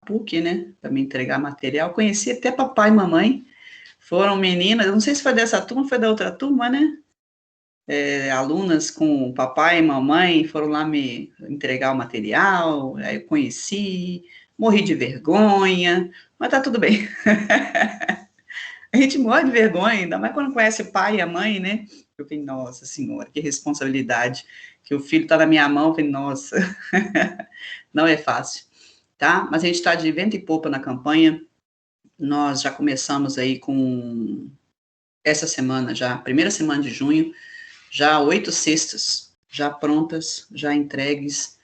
PUC, né, para me entregar material. Conheci até papai e mamãe, foram meninas, eu não sei se foi dessa turma, foi da outra turma, né? Alunas com papai e mamãe foram lá me entregar o material, aí eu conheci, morri de vergonha, mas tá tudo bem. A gente morre de vergonha, ainda mais quando conhece o pai e a mãe, né? Eu falei, nossa senhora, que responsabilidade, que o filho tá na minha mão, eu falei, nossa, não é fácil, tá? Mas a gente está de vento e popa na campanha, nós já começamos aí com essa semana já, primeira semana de junho, já 8 cestas, já prontas, já entregues.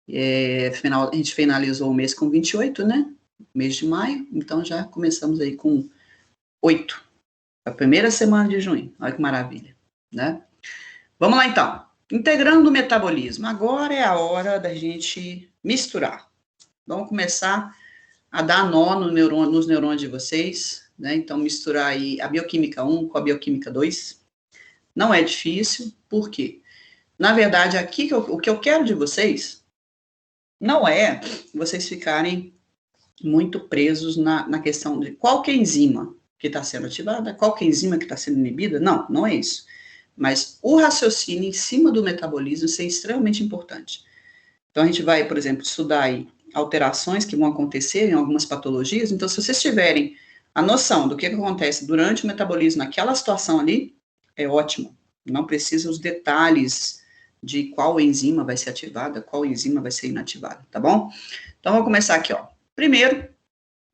A gente finalizou o mês com 28, né? Mês de maio, então já começamos aí com 8. A primeira semana de junho. Olha que maravilha, né? Vamos lá então. Integrando o metabolismo. Agora é a hora da gente misturar. Vamos começar a dar nó no nos neurônios de vocês, né? Então misturar aí a bioquímica 1 com a bioquímica 2. Não é difícil, por quê? Na verdade, aqui o que eu quero de vocês não é vocês ficarem muito presos na questão de qual que é a enzima que está sendo ativada, qual que é a enzima que está sendo inibida. Não, não é isso. Mas o raciocínio em cima do metabolismo isso é extremamente importante. Então, a gente vai, por exemplo, estudar aí alterações que vão acontecer em algumas patologias. Então, se vocês tiverem a noção do que acontece durante o metabolismo naquela situação ali, é ótimo. Não precisa os detalhes de qual enzima vai ser ativada, qual enzima vai ser inativada, tá bom? Então, vamos começar aqui, ó. Primeiro,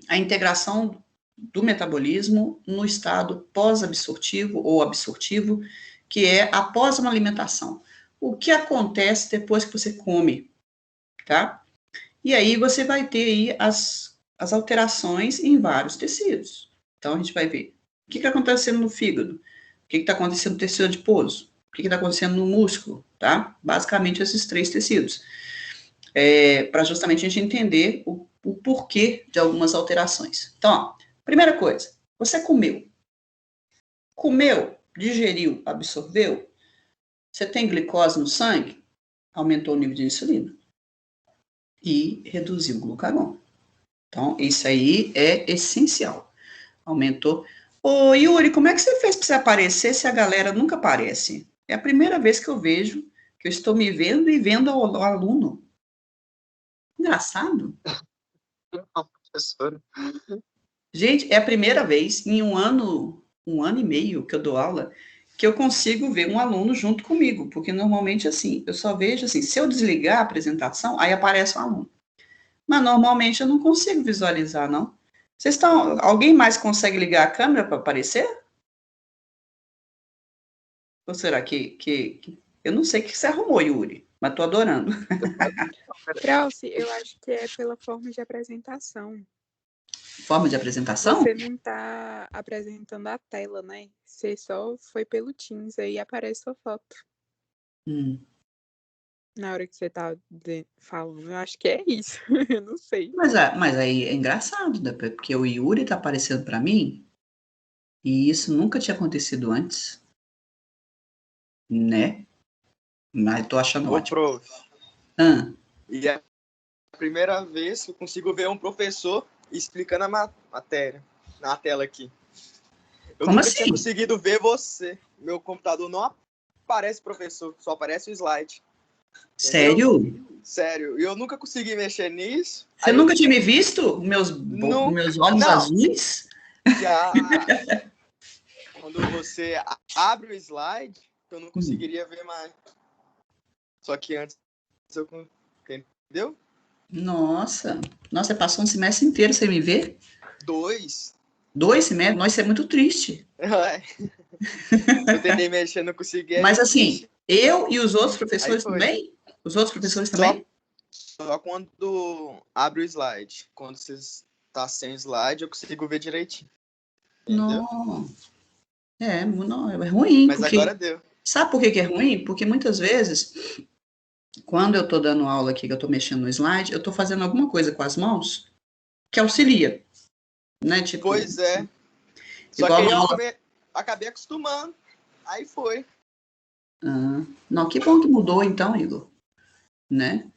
a integração do metabolismo no estado pós-absortivo ou absortivo, que é após uma alimentação. O que acontece depois que você come, tá? E aí você vai ter aí as alterações em vários tecidos. Então, a gente vai ver o que está acontecendo no fígado, o que está acontecendo no tecido adiposo, o que está acontecendo no músculo, tá? Basicamente, esses 3 tecidos. Para justamente a gente entender o porquê de algumas alterações. Então, ó, primeira coisa, você comeu. Comeu, digeriu, absorveu, você tem glicose no sangue, aumentou o nível de insulina e reduziu o glucagon. Então, isso aí é essencial. Aumentou. Ô, Yuri, como é que você fez para você aparecer se a galera nunca aparece? É a primeira vez que eu vejo, que eu estou me vendo e vendo o aluno. Engraçado. Não, professora. Gente, é a primeira vez em um ano e meio que eu dou aula, que eu consigo ver um aluno junto comigo, porque normalmente, assim, eu só vejo, assim, se eu desligar a apresentação, aí aparece um aluno. Mas normalmente eu não consigo visualizar, não. Alguém mais consegue ligar a câmera para aparecer? Ou será eu não sei o que você arrumou, Yuri, mas tô adorando. Krause, eu acho que é pela forma de apresentação. Forma de apresentação? Você não está apresentando a tela, né? Você só foi pelo Teams, aí aparece sua foto. Na hora que você tá falando, eu acho que é isso. Eu não sei. Mas aí é engraçado, né? Porque o Yuri tá aparecendo para mim e isso nunca tinha acontecido antes, né? Mas tô achando Ô, ótimo. prof. Ah, E é a primeira vez que eu consigo ver um professor explicando a matéria na tela aqui. Eu como nunca assim? tinha conseguido ver você. Meu computador não aparece professor, só aparece o slide. Sério? Entendeu? Sério. E eu nunca consegui mexer nisso. Você nunca tinha me visto? Meus olhos Não, azuis? já quando você abre o slide, eu não conseguiria ver mais. Só que antes eu... Entendeu? Nossa, você passou um semestre inteiro sem me ver? 2. 2 semestres? Nossa, isso é muito triste. Eu tentei mexer, não consegui. Mas assim, eu e os outros professores foi. também? Os outros professores também? Só quando abre o slide. Quando você está sem slide, eu consigo ver direitinho. Entendeu? Não, é ruim. Mas porque... agora deu. Sabe por que é ruim? Porque muitas vezes, quando eu estou dando aula aqui, que eu estou mexendo no slide, eu estou fazendo alguma coisa com as mãos que auxilia, né? Tipo, pois é. Só igual que aí na eu aula... acabei acostumando. Aí foi. não, que bom que mudou então, Igor. Né?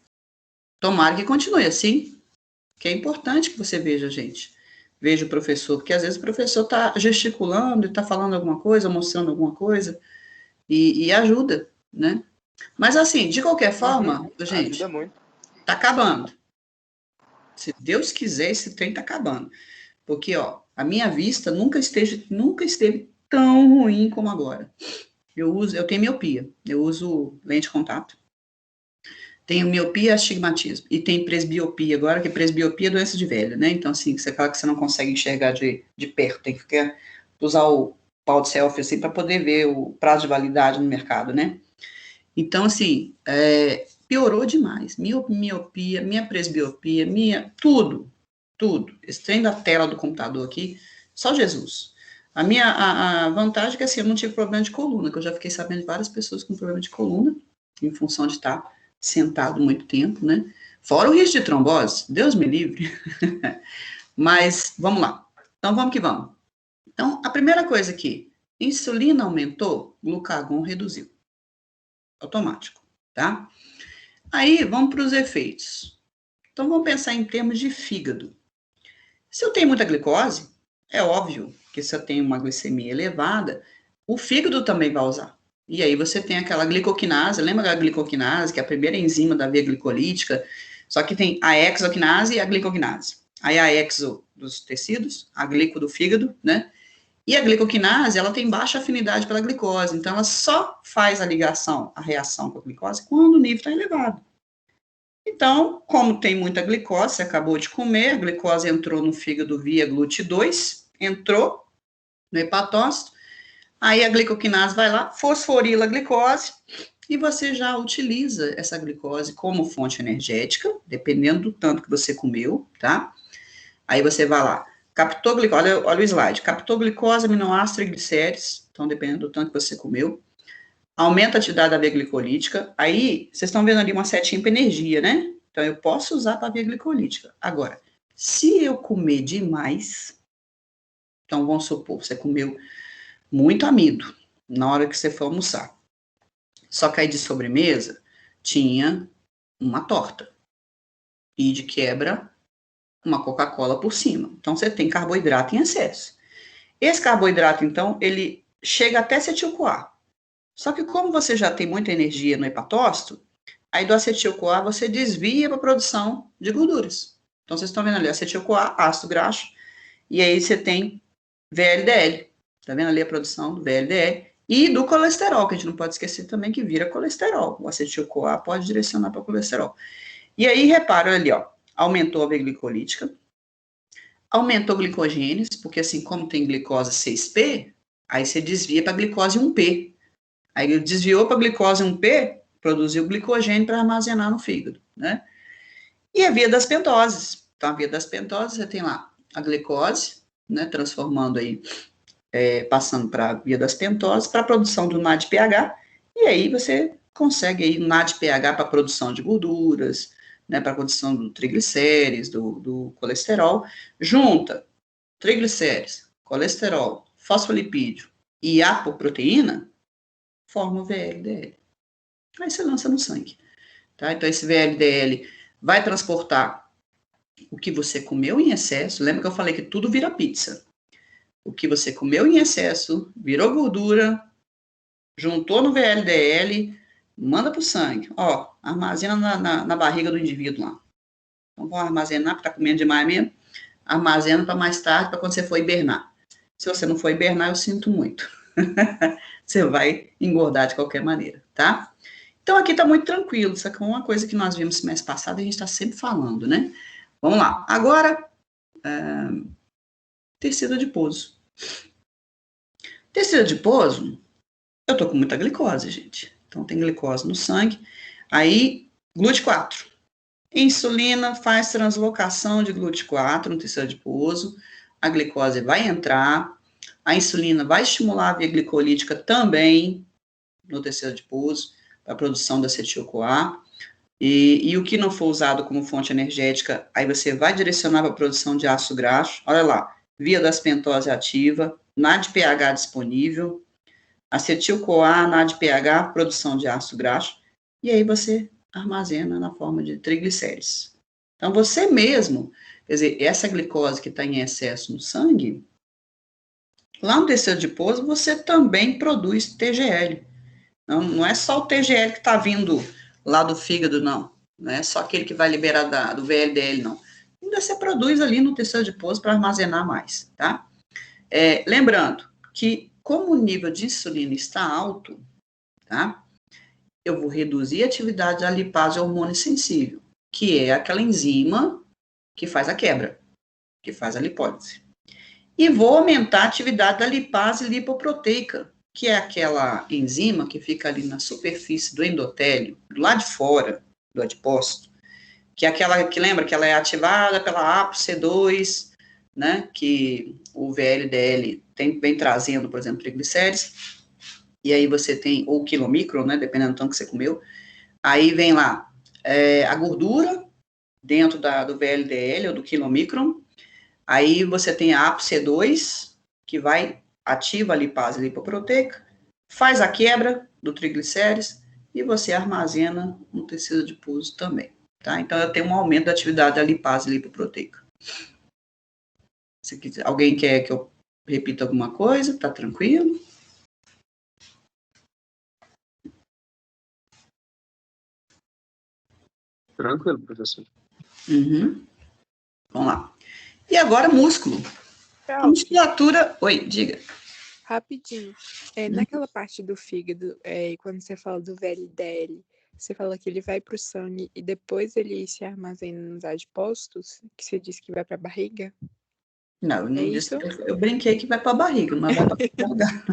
Tomara que continue assim. que é importante que você veja a gente. Veja o professor, porque às vezes o professor está gesticulando, está falando alguma coisa, mostrando alguma coisa, e ajuda, né? Mas assim, de qualquer forma, gente, Ajuda muito. tá acabando. Se Deus quiser, esse trem tá acabando. Porque, ó, a minha vista nunca esteve tão ruim como agora. Eu tenho miopia, eu uso lente de contato. Tenho miopia e astigmatismo. E tem presbiopia agora, que presbiopia é doença de velho, né? Então, assim, você fala que você não consegue enxergar de perto, tem que usar o pau de selfie, assim, para poder ver o prazo de validade no mercado, né? Então, assim, piorou demais. Miopia, minha presbiopia, tudo. Esse trem da tela do computador aqui, só Jesus. A vantagem é que, assim, eu não tive problema de coluna, que eu já fiquei sabendo de várias pessoas com problema de coluna, em função de estar sentado muito tempo, né? Fora o risco de trombose, Deus me livre. Mas, vamos lá. Então, vamos que vamos. Então, a primeira coisa aqui, insulina aumentou, glucagon reduziu. Automático, tá? Aí, vamos para os efeitos. Então, vamos pensar em termos de fígado. Se eu tenho muita glicose, é óbvio que se eu tenho uma glicemia elevada, o fígado também vai usar. E aí você tem aquela glicoquinase, lembra da glicoquinase, que é a primeira enzima da via glicolítica, só que tem a hexoquinase e a glicoquinase. Aí a hexo dos tecidos, a glico do fígado, né? E a glicoquinase, ela tem baixa afinidade pela glicose, então ela só faz a ligação, a reação com a glicose, quando o nível está elevado. Então, como tem muita glicose, você acabou de comer, a glicose entrou no fígado via GLUT2, entrou no hepatócito, aí a glicoquinase vai lá, fosforila a glicose, e você já utiliza essa glicose como fonte energética, dependendo do tanto que você comeu, tá? Aí você vai lá, captou glicose, olha o slide, captou glicose, aminoácidos, triglicéridos, então dependendo do tanto que você comeu, aumenta a atividade da via glicolítica, aí vocês estão vendo ali uma setinha para energia, né? Então eu posso usar para a via glicolítica. Agora, se eu comer demais, então vamos supor, você comeu muito amido na hora que você for almoçar, só que aí de sobremesa tinha uma torta e de quebra uma Coca-Cola por cima. Então você tem carboidrato em excesso. Esse carboidrato, então, ele chega até acetil-CoA. Só que como você já tem muita energia no hepatócito, aí do acetil-CoA você desvia para a produção de gorduras. Então vocês estão vendo ali, acetil-CoA, ácido graxo, e aí você tem VLDL. Tá vendo ali a produção do VLDL e do colesterol, que a gente não pode esquecer também que vira colesterol. O acetil-CoA pode direcionar para o colesterol. E aí repara ali, ó, aumentou a via glicolítica, aumentou glicogênios, porque assim, como tem glicose 6P, aí você desvia para glicose 1P. Aí ele desviou para a glicose 1P, produziu glicogênio para armazenar no fígado, né? E a via das pentoses. Então, a via das pentoses, você tem lá a glicose, né, transformando aí, passando para a via das pentoses, para a produção do NADPH, e aí você consegue aí NADPH para a produção de gorduras, né, para a produção do triglicérides, do colesterol, junta triglicérides, colesterol, fosfolipídio e apoproteína, forma o VLDL. Aí você lança no sangue, tá? Então, esse VLDL vai transportar o que você comeu em excesso. Lembra que eu falei que tudo vira pizza? O que você comeu em excesso, virou gordura, juntou no VLDL, manda para o sangue. Ó, armazena na barriga do indivíduo lá. Então, vou armazenar, porque tá comendo demais mesmo. Armazena para mais tarde, para quando você for hibernar. Se você não for hibernar, eu sinto muito. Você vai engordar de qualquer maneira, tá? Então, aqui está muito tranquilo, isso aqui é uma coisa que nós vimos semestre passado e a gente está sempre falando, né? Vamos lá. Agora, tecido adiposo. Tecido adiposo, eu tô com muita glicose, gente. Então, tem glicose no sangue. Aí, GLUT4. Insulina faz translocação de GLUT4 no tecido adiposo. A glicose vai entrar. A insulina vai estimular a via glicolítica também no tecido adiposo, para a produção da acetil-CoA. E o que não for usado como fonte energética, aí você vai direcionar para a produção de ácido graxo. Olha lá, via das pentose ativa, NADPH disponível, acetil-CoA, NADPH, produção de ácido graxo, e aí você armazena na forma de triglicérides. Então, você mesmo, quer dizer, essa glicose que está em excesso no sangue, lá no tecido adiposo, você também produz TGL. Não é só o TGL que está vindo lá do fígado, não. Não é só aquele que vai liberar do VLDL, não. Ainda você produz ali no tecido adiposo para armazenar mais, tá? Lembrando que, como o nível de insulina está alto, tá? Eu vou reduzir a atividade da lipase hormônio sensível, que é aquela enzima que faz a quebra, que faz a lipólise. E vou aumentar a atividade da lipase lipoproteica, que é aquela enzima que fica ali na superfície do endotélio, do lado de fora do adipócito, que é aquela que lembra que ela é ativada pela ApoC2, né, que o VLDL vem trazendo, por exemplo, triglicérides, e aí você tem, ou quilomicron, né, dependendo do tanto que você comeu, aí vem lá a gordura dentro do VLDL ou do quilomicron, aí você tem a ApoC2, que ativa a lipase lipoproteica, faz a quebra do triglicérides e você armazena no tecido adiposo também, tá? Então, eu tenho um aumento da atividade da lipase lipoproteica. Se quiser, alguém quer que eu repita alguma coisa, tá tranquilo? Tranquilo, professor. Uhum. Vamos lá. E agora, músculo. A musculatura... Oi, diga. Rapidinho. Naquela parte do fígado, quando você fala do VLDL, você fala que ele vai para o sangue e depois ele se armazena nos adipócitos, que você disse que vai para a barriga? Não, eu não disse, isso? eu brinquei que vai para a barriga, mas vai para qualquer lugar.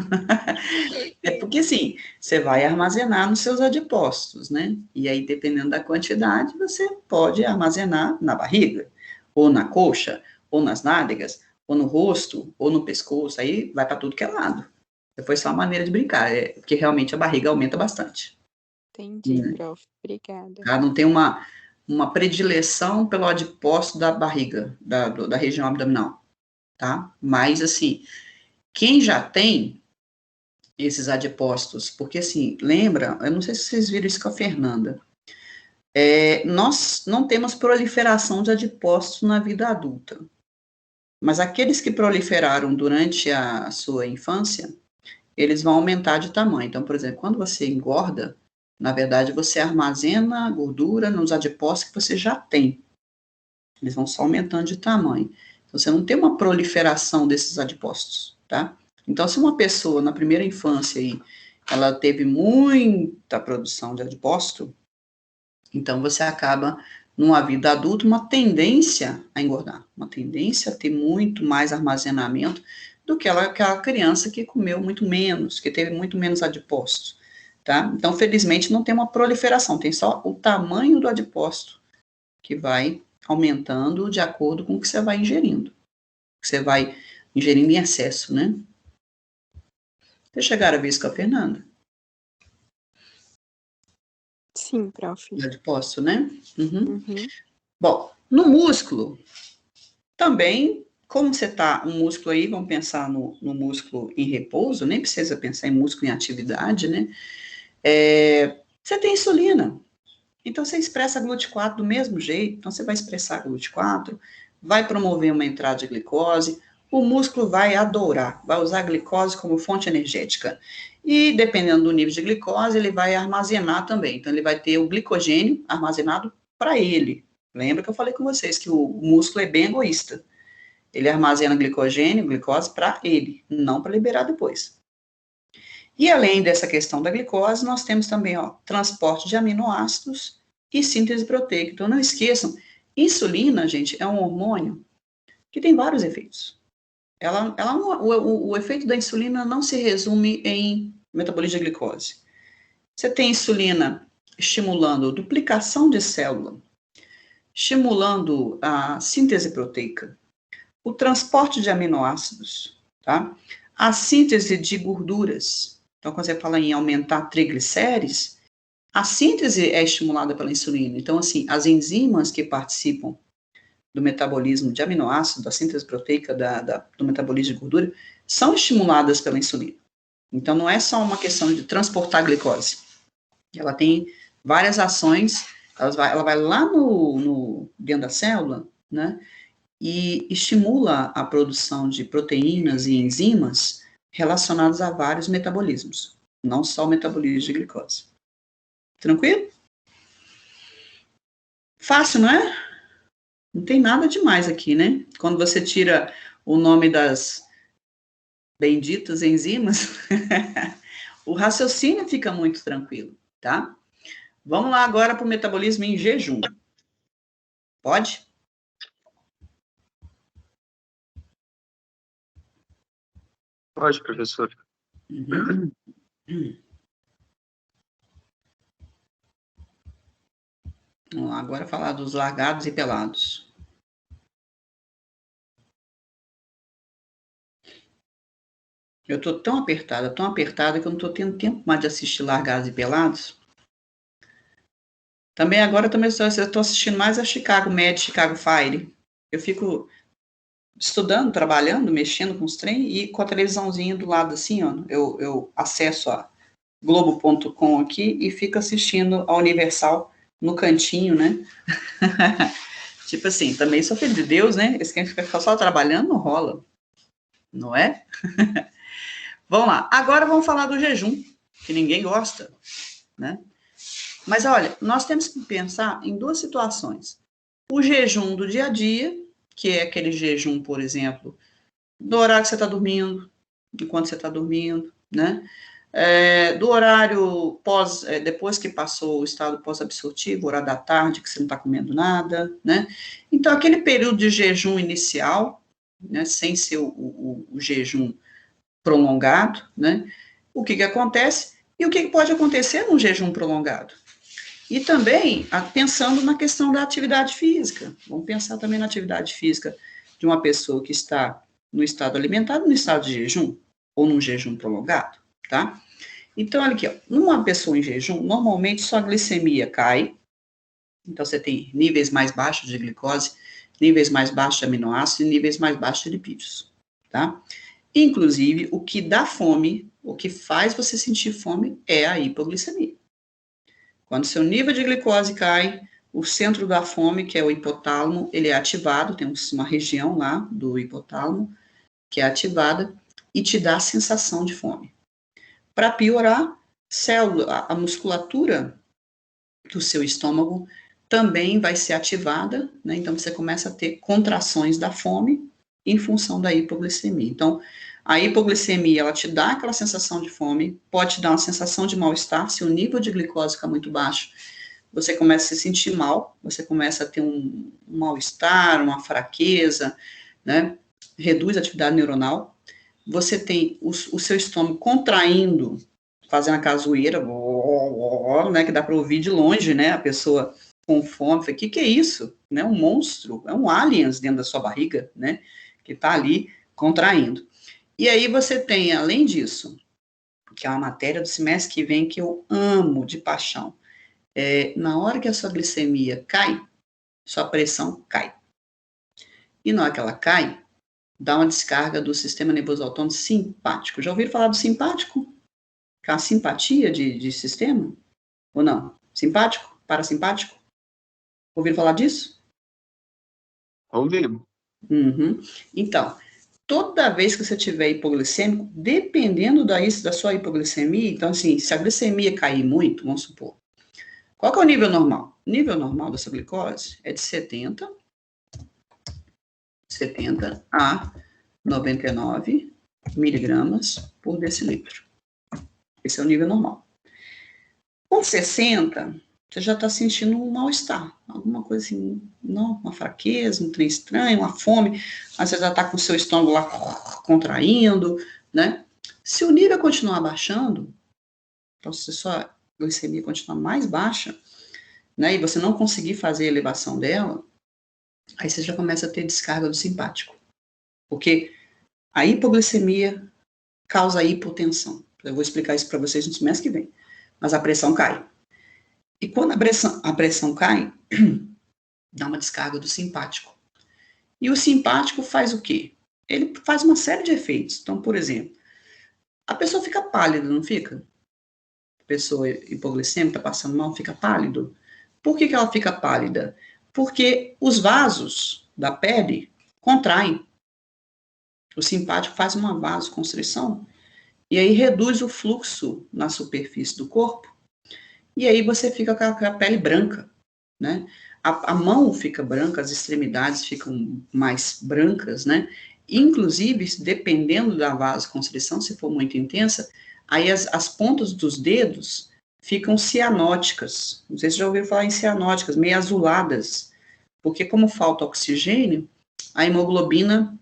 É porque, assim, você vai armazenar nos seus adipócitos, né? E aí, dependendo da quantidade, você pode armazenar na barriga, ou na coxa, ou nas nádegas, ou no rosto, ou no pescoço, aí vai para tudo que é lado. Foi só uma maneira de brincar, porque realmente a barriga aumenta bastante. Entendi, prof. Obrigada. Tá? Não tem uma predileção pelo adipócito da barriga, da região abdominal, tá? Mas, assim, quem já tem esses adipócitos, porque, assim, lembra, eu não sei se vocês viram isso com a Fernanda, nós não temos proliferação de adipócitos na vida adulta, mas aqueles que proliferaram durante a sua infância, eles vão aumentar de tamanho. Então, por exemplo, quando você engorda, na verdade, você armazena gordura nos adipócitos que você já tem. Eles vão só aumentando de tamanho. Então, você não tem uma proliferação desses adipócitos, tá? Então, se uma pessoa, na primeira infância, aí, ela teve muita produção de adipócito, então você acaba, numa vida adulta, uma tendência a engordar, uma tendência a ter muito mais armazenamento do que aquela criança que comeu muito menos, que teve muito menos adipócitos, tá? Então, felizmente, não tem uma proliferação, tem só o tamanho do adipócito que vai aumentando de acordo com o que você vai ingerindo. Que você vai ingerindo em excesso, né? Vocês chegaram a ver isso com a Fernanda? Sim, prof. De adipócito, né? Uhum. Bom, no músculo, também, como você tá um músculo aí, vamos pensar no músculo em repouso, nem precisa pensar em músculo em atividade, né? Você tem insulina. Então, você expressa GLUT4 do mesmo jeito. Então, você vai expressar GLUT4, vai promover uma entrada de glicose, o músculo vai adorar, vai usar a glicose como fonte energética. E, dependendo do nível de glicose, ele vai armazenar também. Então, ele vai ter o glicogênio armazenado para ele. Lembra que eu falei com vocês que o músculo é bem egoísta. Ele armazena glicogênio, glicose para ele, não para liberar depois. E além dessa questão da glicose, nós temos também transporte de aminoácidos e síntese proteica. Então, não esqueçam, insulina, gente, é um hormônio que tem vários efeitos. O efeito da insulina não se resume em metabolismo de glicose. Você tem insulina estimulando a duplicação de célula, estimulando a síntese proteica, o transporte de aminoácidos, tá? A síntese de gorduras. Então, quando você fala em aumentar triglicérides, a síntese é estimulada pela insulina. Então, assim, as enzimas que participam do metabolismo de aminoácidos, da síntese proteica, do metabolismo de gordura, são estimuladas pela insulina. Então, não é só uma questão de transportar glicose. Ela tem várias ações, ela vai lá no dentro da célula, né? E estimula a produção de proteínas e enzimas relacionadas a vários metabolismos, não só o metabolismo de glicose. Tranquilo? Fácil, não é? Não tem nada demais aqui, né? Quando você tira o nome das benditas enzimas, o raciocínio fica muito tranquilo, tá? Vamos lá agora para o metabolismo em jejum. Pode? Pode, professor. Uhum. Vamos lá, agora falar dos largados e pelados. Eu tô tão apertada que eu não tô tendo tempo mais de assistir largados e pelados. Também agora eu estou assistindo mais a Chicago Med, Chicago Fire. Eu fico estudando, trabalhando, mexendo com os trem e com a televisãozinha do lado assim, ó. Eu acesso a Globo.com aqui e fico assistindo a Universal no cantinho, né? Tipo assim, também sou filho de Deus, né? Esse quem fica só trabalhando não rola, não é? Vamos lá, agora vamos falar do jejum, que ninguém gosta, né? Mas olha, nós temos que pensar em duas situações. O jejum do dia a dia, que é aquele jejum, por exemplo, do horário que você está dormindo, enquanto você está dormindo, né? Do horário depois que passou o estado pós-absortivo, horário da tarde, que você não está comendo nada, né? Então, aquele período de jejum inicial, né, sem ser o jejum prolongado, né? O que acontece e o que pode acontecer num jejum prolongado? E também pensando na questão da atividade física. Vamos pensar também na atividade física de uma pessoa que está no estado alimentado, no estado de jejum, ou num jejum prolongado, tá? Então, olha aqui, ó, numa pessoa em jejum, normalmente sua glicemia cai, então você tem níveis mais baixos de glicose, níveis mais baixos de aminoácidos e níveis mais baixos de lipídios, tá? Inclusive, o que dá fome, o que faz você sentir fome é a hipoglicemia. Quando seu nível de glicose cai, o centro da fome, que é o hipotálamo, ele é ativado, tem uma região lá do hipotálamo que é ativada e te dá a sensação de fome. Para piorar, a musculatura do seu estômago também vai ser ativada, né? Então você começa a ter contrações da fome em função da hipoglicemia. Então, a hipoglicemia, ela te dá aquela sensação de fome, pode te dar uma sensação de mal-estar, se o nível de glicose ficar muito baixo, você começa a se sentir mal, você começa a ter um mal-estar, uma fraqueza, né? Reduz a atividade neuronal, você tem o seu estômago contraindo, fazendo a casoeira, né, que dá para ouvir de longe, né, a pessoa com fome, o que é isso? Né, um monstro, é um aliens dentro da sua barriga, né, que está ali contraindo. E aí você tem, além disso, que é uma matéria do semestre que vem que eu amo de paixão, na hora que a sua glicemia cai, sua pressão cai. E na hora que ela cai, dá uma descarga do sistema nervoso autônomo simpático. Já ouviram falar do simpático? Que é uma simpatia de sistema? Ou não? Simpático? Parasimpático? Ouviram falar disso? Ouvimos. Uhum. Então, toda vez que você tiver hipoglicêmico, dependendo da sua hipoglicemia, então assim, se a glicemia cair muito, vamos supor, qual que é o nível normal? O nível normal da sua glicose é de 70 a 99 miligramas por decilitro. Esse é o nível normal. Com 60, você já está sentindo um mal-estar, alguma coisa assim, não, uma fraqueza, um trem estranho, uma fome, aí você já está com o seu estômago lá contraindo, né? Se o nível continuar baixando, então se a sua glicemia continuar mais baixa, né, e você não conseguir fazer a elevação dela, aí você já começa a ter descarga do simpático, porque a hipoglicemia causa hipotensão. Eu vou explicar isso para vocês no semestre que vem, mas a pressão cai. E quando a pressão cai, dá uma descarga do simpático. E o simpático faz o quê? Ele faz uma série de efeitos. Então, por exemplo, a pessoa fica pálida, não fica? A pessoa hipoglicêmica, passando mal, fica pálido. Por que ela fica pálida? Porque os vasos da pele contraem. O simpático faz uma vasoconstrição e aí reduz o fluxo na superfície do corpo e aí você fica com a pele branca, né? A mão fica branca, as extremidades ficam mais brancas, né? Inclusive, dependendo da vasoconstrição, se for muito intensa, aí as pontas dos dedos ficam cianóticas. Não sei se já ouviram falar em cianóticas, meio azuladas, porque como falta oxigênio, a hemoglobina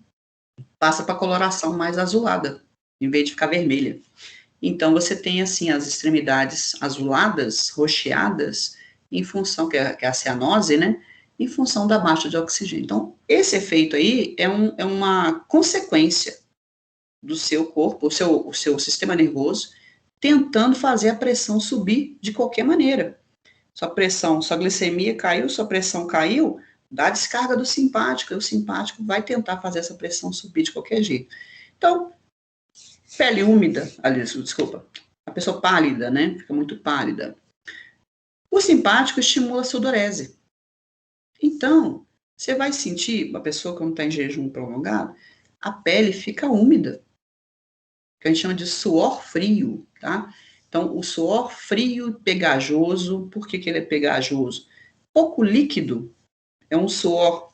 passa para a coloração mais azulada, em vez de ficar vermelha. Então, você tem, assim, as extremidades azuladas, roxeadas, em função, que é a cianose, né? Em função da baixa de oxigênio. Então, esse efeito aí é uma consequência do seu corpo, o seu sistema nervoso, tentando fazer a pressão subir de qualquer maneira. Sua glicemia caiu, sua pressão caiu, dá descarga do simpático, e o simpático vai tentar fazer essa pressão subir de qualquer jeito. Então, pele úmida, aliás, desculpa, a pessoa pálida, né? Fica muito pálida. O simpático estimula a sudorese. Então, você vai sentir, uma pessoa que não está em jejum prolongado, a pele fica úmida, que a gente chama de suor frio, tá? Então, o suor frio e pegajoso, por que ele é pegajoso? Pouco líquido, é um suor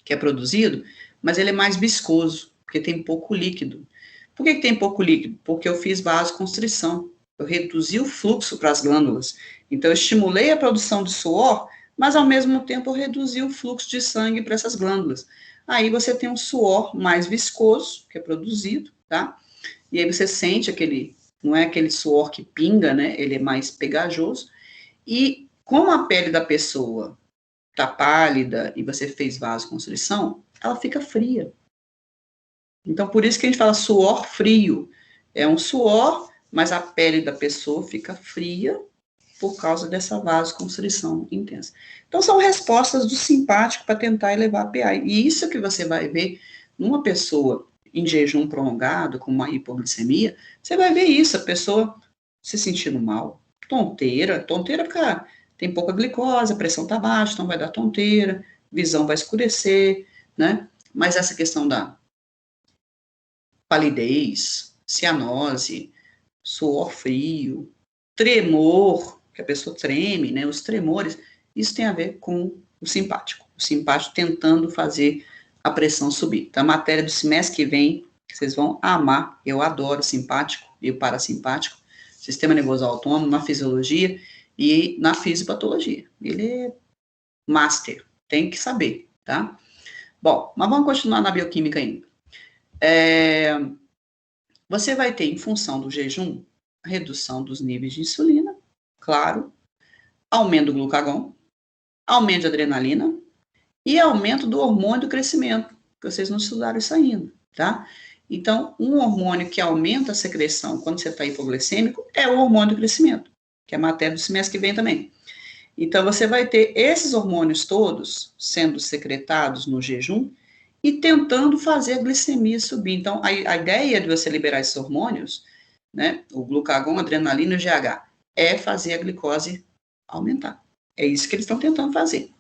que é produzido, mas ele é mais viscoso, porque tem pouco líquido. Por que tem pouco líquido? Porque eu fiz vasoconstrição, eu reduzi o fluxo para as glândulas. Então, eu estimulei a produção de suor, mas ao mesmo tempo eu reduzi o fluxo de sangue para essas glândulas. Aí você tem um suor mais viscoso, que é produzido, tá? E aí você sente não é aquele suor que pinga, né? Ele é mais pegajoso. E como a pele da pessoa tá pálida e você fez vasoconstrição, ela fica fria. Então, por isso que a gente fala suor frio. É um suor, mas a pele da pessoa fica fria por causa dessa vasoconstrição intensa. Então, são respostas do simpático para tentar elevar a pH. E isso que você vai ver numa pessoa em jejum prolongado, com uma hipoglicemia, você vai ver isso, a pessoa se sentindo mal, tonteira porque tem pouca glicose, a pressão está baixa, então vai dar tonteira, visão vai escurecer, né? Mas essa questão da palidez, cianose, suor frio, tremor, que a pessoa treme, né? Os tremores, isso tem a ver com o simpático tentando fazer a pressão subir. Então, a matéria do semestre que vem, vocês vão amar, eu adoro o simpático e o parasimpático, sistema nervoso autônomo, na fisiologia e na fisiopatologia. Ele é master, tem que saber, tá? Bom, mas vamos continuar na bioquímica ainda. Você vai ter, em função do jejum, a redução dos níveis de insulina, claro, aumento do glucagon, aumento de adrenalina e aumento do hormônio do crescimento, que vocês não estudaram isso ainda, tá? Então, um hormônio que aumenta a secreção quando você está hipoglicêmico é o hormônio do crescimento, que é a matéria do semestre que vem também. Então, você vai ter esses hormônios todos sendo secretados no jejum e tentando fazer a glicemia subir. Então, a ideia de você liberar esses hormônios, né, o glucagon, a adrenalina e o GH, é fazer a glicose aumentar. É isso que eles estão tentando fazer.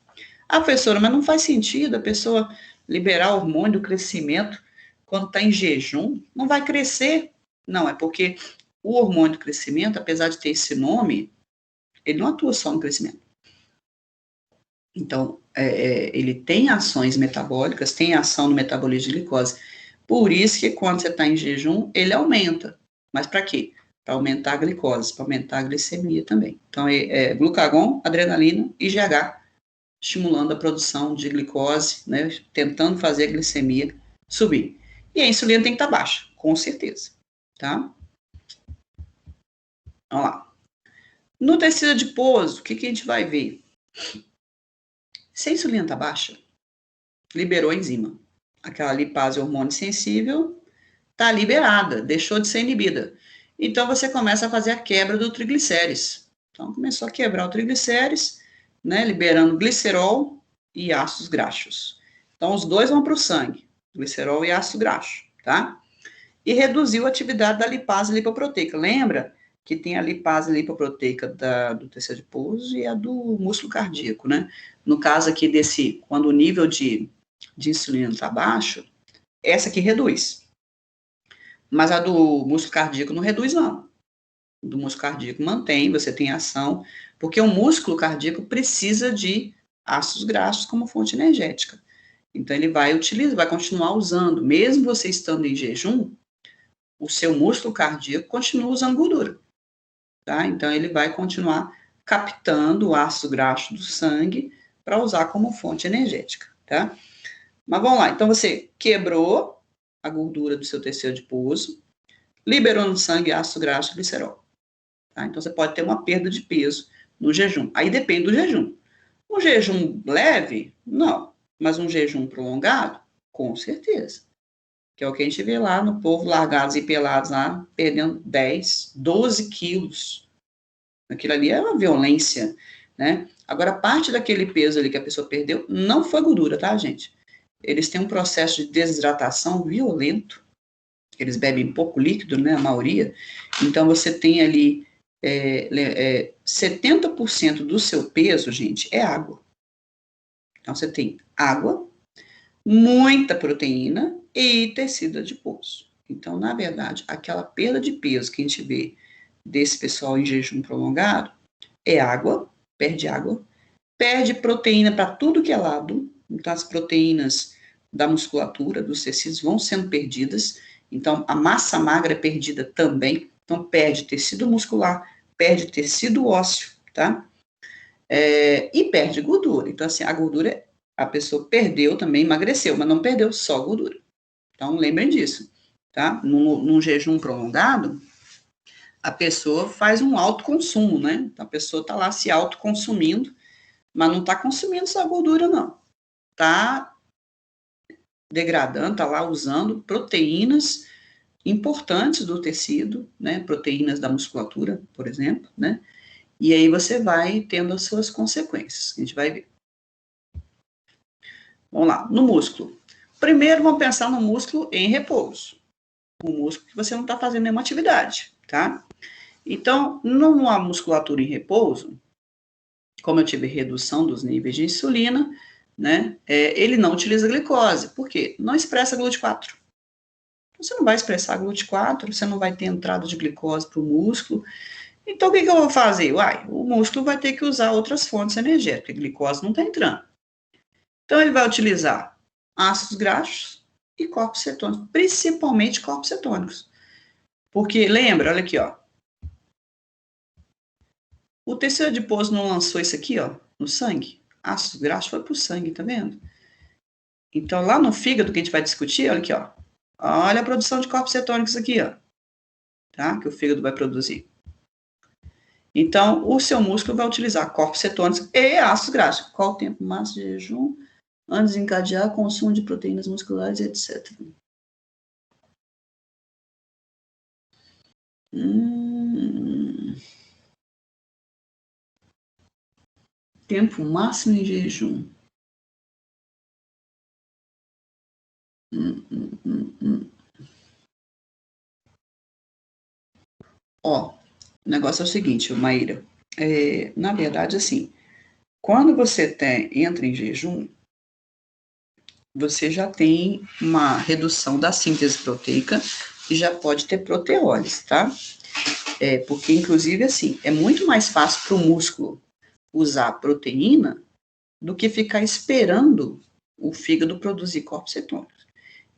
Ah, professora, mas não faz sentido a pessoa liberar o hormônio do crescimento quando está em jejum? Não vai crescer. Não, é porque o hormônio do crescimento, apesar de ter esse nome, ele não atua só no crescimento. Então, ele tem ações metabólicas, tem ação no metabolismo de glicose. Por isso que quando você está em jejum, ele aumenta. Mas para quê? Para aumentar a glicose, para aumentar a glicemia também. Então, glucagon, adrenalina e GH, estimulando a produção de glicose, né, tentando fazer a glicemia subir. E a insulina tem que estar baixa, com certeza. Tá? Vamos lá. No tecido adiposo, o que a gente vai ver? Se a insulina está baixa, liberou a enzima. Aquela lipase hormônio sensível está liberada, deixou de ser inibida. Então, você começa a fazer a quebra do triglicérides. Então, começou a quebrar o triglicérides, né, liberando glicerol e ácidos graxos. Então, os dois vão para o sangue, glicerol e ácido graxo, tá? E reduziu a atividade da lipase lipoproteica. Lembra que tem a lipase lipoproteica do tecido adiposo e a do músculo cardíaco, né? No caso aqui quando o nível de insulina está baixo, essa aqui reduz. Mas a do músculo cardíaco não reduz, não. Do músculo cardíaco mantém, você tem ação, porque o músculo cardíaco precisa de ácidos graxos como fonte energética. Então, ele vai continuar usando, mesmo você estando em jejum, o seu músculo cardíaco continua usando gordura, tá? Então, ele vai continuar captando o ácido graxo do sangue para usar como fonte energética, tá? Mas vamos lá, então você quebrou a gordura do seu tecido adiposo, liberou no sangue ácido graxo e glicerol. Tá? Então, você pode ter uma perda de peso no jejum. Aí depende do jejum. Um jejum leve? Não. Mas um jejum prolongado? Com certeza. Que é o que a gente vê lá no povo largados e pelados lá, perdendo 10, 12 quilos. Aquilo ali é uma violência, né? Agora, parte daquele peso ali que a pessoa perdeu não foi gordura, tá, gente? Eles têm um processo de desidratação violento. Eles bebem pouco líquido, né, a maioria. Então, você tem ali 70% do seu peso, gente, é água. Então, você tem água, muita proteína e tecido adiposo. Então, na verdade, aquela perda de peso que a gente vê desse pessoal em jejum prolongado é água, perde proteína para tudo que é lado. Então, as proteínas da musculatura, dos tecidos, vão sendo perdidas. Então, a massa magra é perdida também. Então, perde tecido muscular, perde tecido ósseo, tá? E perde gordura. Então, assim, a gordura, a pessoa perdeu também, emagreceu, mas não perdeu só gordura. Então, lembrem disso, tá? Num jejum prolongado, a pessoa faz um autoconsumo, né? Então, a pessoa está lá se autoconsumindo, mas não está consumindo só gordura, não. Está degradando, está lá usando proteínas importantes do tecido, né? Proteínas da musculatura, por exemplo, né? E aí você vai tendo as suas consequências. A gente vai ver. Vamos lá, no músculo. Primeiro, vamos pensar no músculo em repouso. O músculo que você não está fazendo nenhuma atividade, tá? Então, numa musculatura em repouso, como eu tive redução dos níveis de insulina, né? Ele não utiliza glicose. Por quê? Não expressa GLUT4. Você não vai expressar GLUT4, você não vai ter entrada de glicose para o músculo. Então, o que eu vou fazer? O músculo vai ter que usar outras fontes energéticas, a glicose não está entrando. Então, ele vai utilizar ácidos graxos e corpos cetônicos, principalmente corpos cetônicos. Porque, lembra, olha aqui, ó. O tecido adiposo não lançou isso aqui, ó, no sangue? Ácido graxo foi para o sangue, tá vendo? Então, lá no fígado que a gente vai discutir, olha aqui, ó. Olha a produção de corpos cetônicos aqui, ó. Tá? Que o fígado vai produzir. Então, o seu músculo vai utilizar corpos cetônicos e ácidos graxos. Qual o tempo máximo de jejum? Antes de encadear consumo de proteínas musculares, etc. Tempo máximo em jejum. Ó, o negócio é o seguinte, Maíra. Na verdade, assim, quando você entra em jejum, você já tem uma redução da síntese proteica e já pode ter proteólise, tá? Porque, inclusive, assim, é muito mais fácil para o músculo usar proteína do que ficar esperando o fígado produzir corpos cetônicos.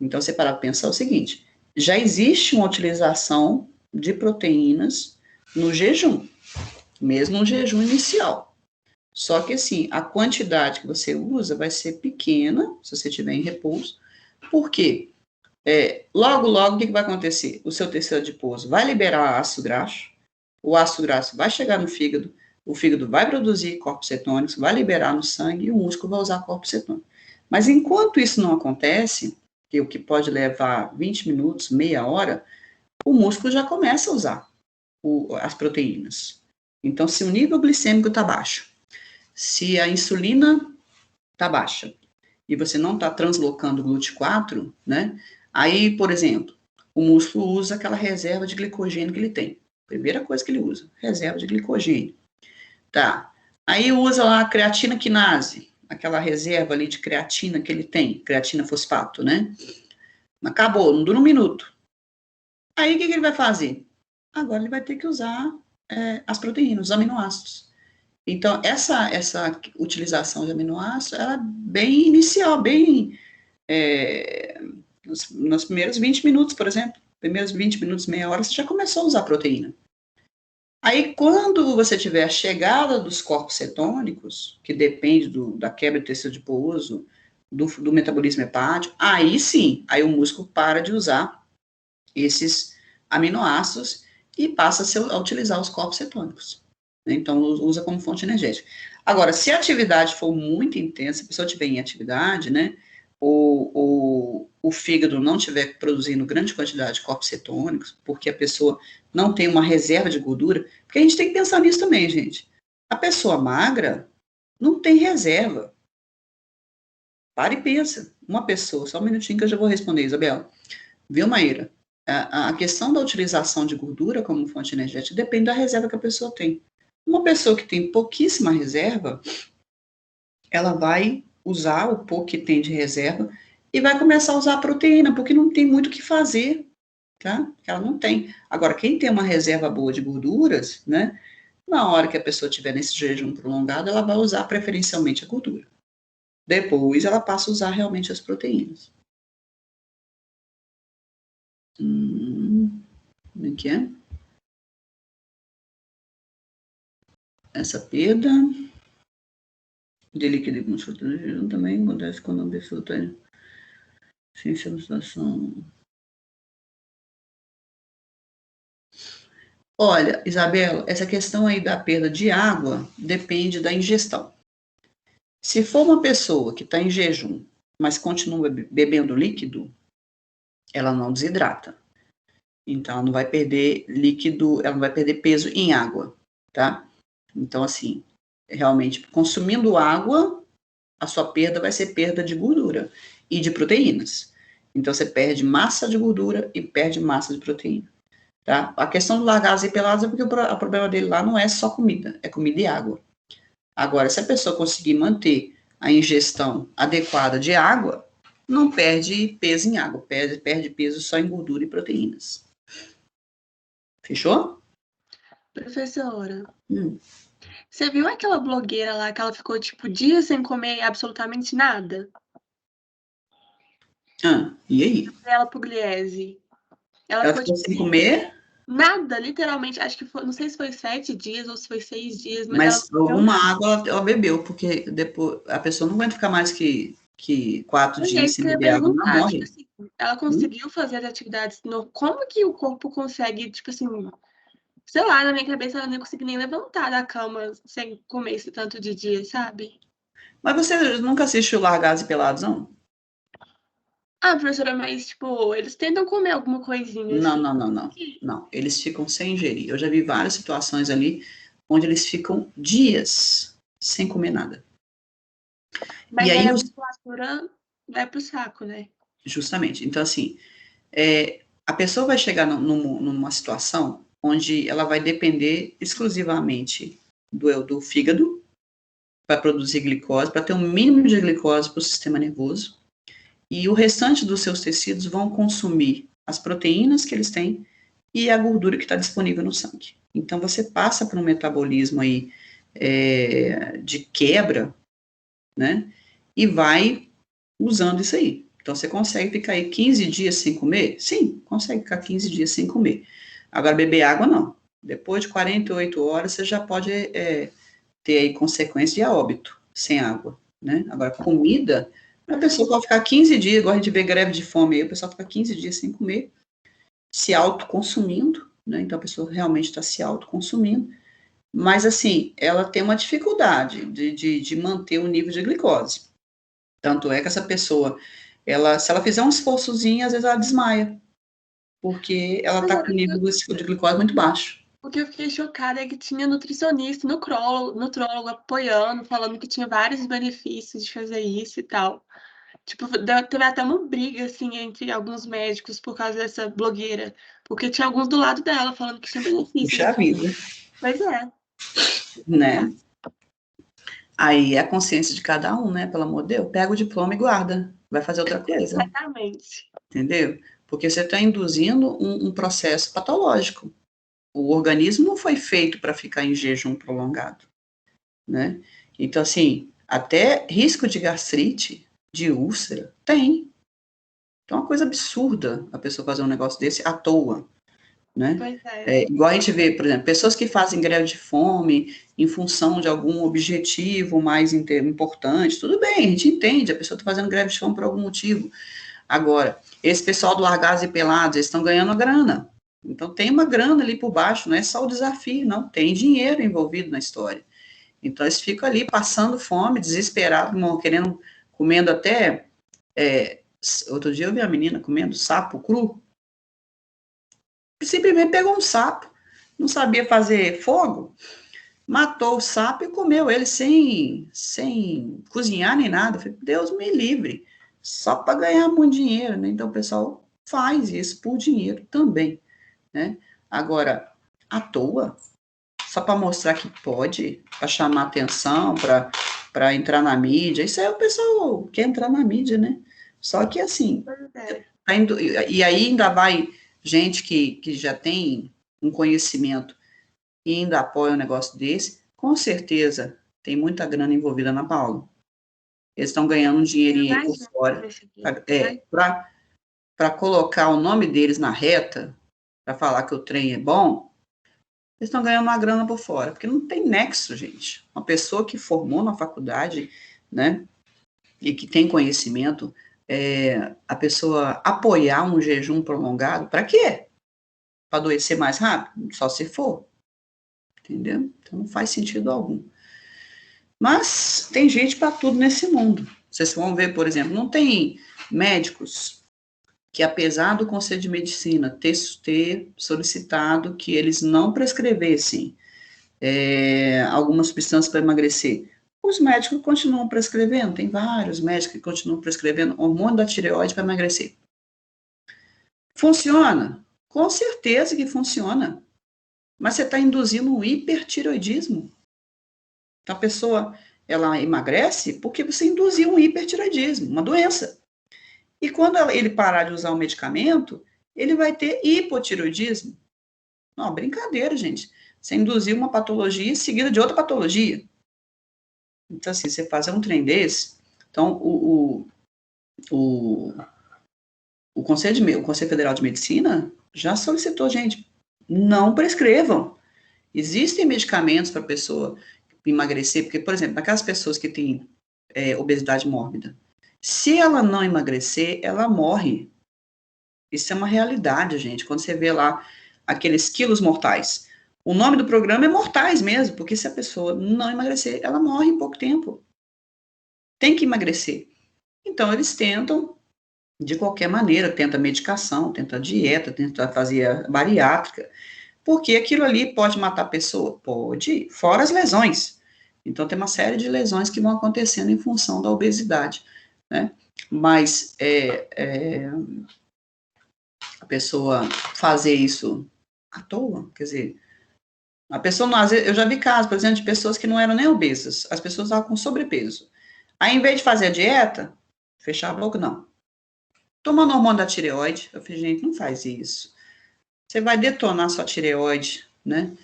Então, você parar para pensar o seguinte, já existe uma utilização de proteínas no jejum, mesmo no jejum inicial. Só que, assim, a quantidade que você usa vai ser pequena, se você estiver em repouso. Por quê? Logo, o que vai acontecer? O seu tecido adiposo vai liberar ácido graxo, o ácido graxo vai chegar no fígado, o fígado vai produzir corpos cetônicos, vai liberar no sangue e o músculo vai usar corpos cetônicos. Mas enquanto isso não acontece, que o que pode levar 20 minutos, meia hora, o músculo já começa a usar as proteínas. Então, se o nível glicêmico está baixo, se a insulina está baixa e você não está translocando o GLUT4, né? Aí, por exemplo, o músculo usa aquela reserva de glicogênio que ele tem. Primeira coisa que ele usa, reserva de glicogênio. Tá. Aí usa lá a creatina quinase, aquela reserva ali de creatina que ele tem, creatina fosfato, né? Acabou, não dura um minuto. Aí o que ele vai fazer? Agora ele vai ter que usar as proteínas, os aminoácidos. Então, essa utilização de aminoácidos, ela é bem inicial, bem nos primeiros 20 minutos, por exemplo. Primeiros 20 minutos, meia hora, você já começou a usar proteína. Aí, quando você tiver a chegada dos corpos cetônicos, que depende da quebra de tecido adiposo, do metabolismo hepático, aí sim, aí o músculo para de usar esses aminoácidos e passa a utilizar os corpos cetônicos. Então, usa como fonte energética. Agora, se a atividade for muito intensa, se a pessoa estiver em atividade, né, o fígado não estiver produzindo grande quantidade de corpos cetônicos, porque a pessoa não tem uma reserva de gordura, porque a gente tem que pensar nisso também, gente. A pessoa magra não tem reserva. Para e pensa. Uma pessoa, só um minutinho que eu já vou responder, Isabela. Viu, Maíra? A questão da utilização de gordura como fonte energética depende da reserva que a pessoa tem. Uma pessoa que tem pouquíssima reserva, ela vai usar o pouco que tem de reserva e vai começar a usar a proteína, porque não tem muito o que fazer, tá? Ela não tem. Agora, quem tem uma reserva boa de gorduras, né? Na hora que a pessoa estiver nesse jejum prolongado, ela vai usar preferencialmente a gordura. Depois, ela passa a usar realmente as proteínas. Como é que é? Essa perda de líquido com fruta no jejum também acontece quando a pessoa está sem situação. Olha, Isabela, essa questão aí da perda de água depende da ingestão. Se for uma pessoa que está em jejum, mas continua bebendo líquido, ela não desidrata. Então, ela não vai perder líquido, ela não vai perder peso em água, tá? Então, assim, realmente, consumindo água, a sua perda vai ser perda de gordura e de proteínas. Então, você perde massa de gordura e perde massa de proteína. Tá? A questão do largados e pelados é porque o problema dele lá não é só comida, é comida e água. Agora, se a pessoa conseguir manter a ingestão adequada de água, não perde peso em água, perde peso só em gordura e proteínas. Fechou? Professora, você viu aquela blogueira lá que ela ficou, tipo, dias sem comer absolutamente nada? E aí? Ela Pugliese. Ela ficou sem comer? Nada, literalmente. Acho que foi, não sei se foi 7 dias ou se foi 6 dias, Mas ela alguma água ela bebeu, porque depois a pessoa não aguenta ficar mais que 4 dias sem beber água, não morre. Tipo assim, ela conseguiu fazer as atividades. Como que o corpo consegue, tipo assim, sei lá, na minha cabeça ela nem conseguia nem levantar da cama sem comer esse tanto de dia, sabe? Mas você nunca assistiu Largados e Pelados, não? Ah, professora, mas, tipo, eles tentam comer alguma coisinha, assim. Não, eles ficam sem ingerir. Eu já vi várias situações ali onde eles ficam dias sem comer nada. Mas e aí a musculatura vai pro saco, né? Justamente. Então, assim, a pessoa vai chegar numa situação onde ela vai depender exclusivamente do fígado para produzir glicose, para ter um mínimo de glicose para o sistema nervoso, e o restante dos seus tecidos vão consumir as proteínas que eles têm e a gordura que está disponível no sangue. Então, você passa por um metabolismo aí de quebra, né, e vai usando isso aí. Então, você consegue ficar aí 15 dias sem comer? Sim, consegue ficar 15 dias sem comer. Agora, beber água, não. Depois de 48 horas, você já pode ter aí consequência de óbito sem água, né? Agora, comida, a pessoa pode ficar 15 dias, igual a gente vê greve de fome aí, o pessoal fica 15 dias sem comer, se autoconsumindo, né? Então, a pessoa realmente está se autoconsumindo, mas, assim, ela tem uma dificuldade de manter o nível de glicose. Tanto é que essa pessoa, se ela fizer um esforçozinho, às vezes ela desmaia, porque ela está com o nível de glicose muito baixo. O que eu fiquei chocada é que tinha nutricionista, nutrólogo apoiando, falando que tinha vários benefícios de fazer isso e tal. Tipo, teve até uma briga, assim, entre alguns médicos por causa dessa blogueira. Porque tinha alguns do lado dela falando que tinha benefícios. Puxa vida, Pois é. né? Aí é a consciência de cada um, né? Pelo amor de Deus, pega o diploma e guarda. Vai fazer outra coisa, Exatamente. entendeu? Porque você está induzindo um processo patológico. O organismo não foi feito para ficar em jejum prolongado, né? Então, assim, até risco de gastrite, de úlcera, tem. Então, é uma coisa absurda a pessoa fazer um negócio desse à toa, né? Pois é. Igual a gente vê, por exemplo, pessoas que fazem greve de fome em função de algum objetivo mais importante, tudo bem, a gente entende, a pessoa está fazendo greve de fome por algum motivo. Agora, esse pessoal do Largados e Pelados, eles estão ganhando a grana. Então, tem uma grana ali por baixo, não é só o desafio, não, tem dinheiro envolvido na história. Então, eles ficam ali passando fome, desesperados, querendo, comendo até... outro dia eu vi a menina comendo sapo cru, simplesmente pegou um sapo, não sabia fazer fogo, matou o sapo e comeu ele sem cozinhar nem nada. Falei, Deus me livre, só para ganhar muito dinheiro, né? Então o pessoal faz isso por dinheiro também, né? Agora, à toa, só para mostrar que pode, para chamar atenção, para entrar na mídia, isso aí o pessoal quer entrar na mídia, né? Só que assim, Pois é. tá indo, e aí ainda vai gente que já tem um conhecimento e ainda apoia um negócio desse, com certeza tem muita grana envolvida na Paula. Eles estão ganhando um dinheirinho aí por Imagina fora, desse jeito, né? para colocar o nome deles na reta, para falar que o trem é bom, eles estão ganhando uma grana por fora, porque não tem nexo, gente. Uma pessoa que formou na faculdade, né, e que tem conhecimento, a pessoa apoiar um jejum prolongado, para quê? Para adoecer mais rápido? Só se for. Entendeu? Então não faz sentido algum. Mas tem gente para tudo nesse mundo. Vocês vão ver, por exemplo, não tem médicos que, apesar do Conselho de Medicina ter solicitado que eles não prescrevessem algumas substâncias para emagrecer, os médicos continuam prescrevendo. Tem vários médicos que continuam prescrevendo hormônio da tireoide para emagrecer. Funciona? Com certeza que funciona. Mas você está induzindo um hipertireoidismo. Então, a pessoa, ela emagrece porque você induziu um hipertireoidismo, uma doença. E quando ele parar de usar o medicamento, ele vai ter hipotireoidismo. Não, brincadeira, gente. Você induziu uma patologia seguida de outra patologia. Então, assim, você fazer um trem desse... Então, o Conselho Federal de Medicina já solicitou, gente, não prescrevam. Existem medicamentos para a pessoa emagrecer, porque, por exemplo, naquelas pessoas que têm obesidade mórbida, se ela não emagrecer, ela morre. Isso é uma realidade, gente. Quando você vê lá aqueles quilos mortais, o nome do programa é mortais mesmo, porque se a pessoa não emagrecer, ela morre em pouco tempo. Tem que emagrecer. Então, eles tentam, de qualquer maneira, tenta medicação, tenta dieta, tenta fazer a bariátrica, porque aquilo ali pode matar a pessoa? Pode, fora as lesões. Então, tem uma série de lesões que vão acontecendo em função da obesidade, né? Mas a pessoa fazer isso à toa, quer dizer, a pessoa, não, às vezes, eu já vi casos, por exemplo, de pessoas que não eram nem obesas, as pessoas estavam com sobrepeso. Aí, em vez de fazer a dieta, fechar a boca, não. Tomando hormônio da tireoide, eu falei, gente, não faz isso. Você vai detonar sua tireoide, né?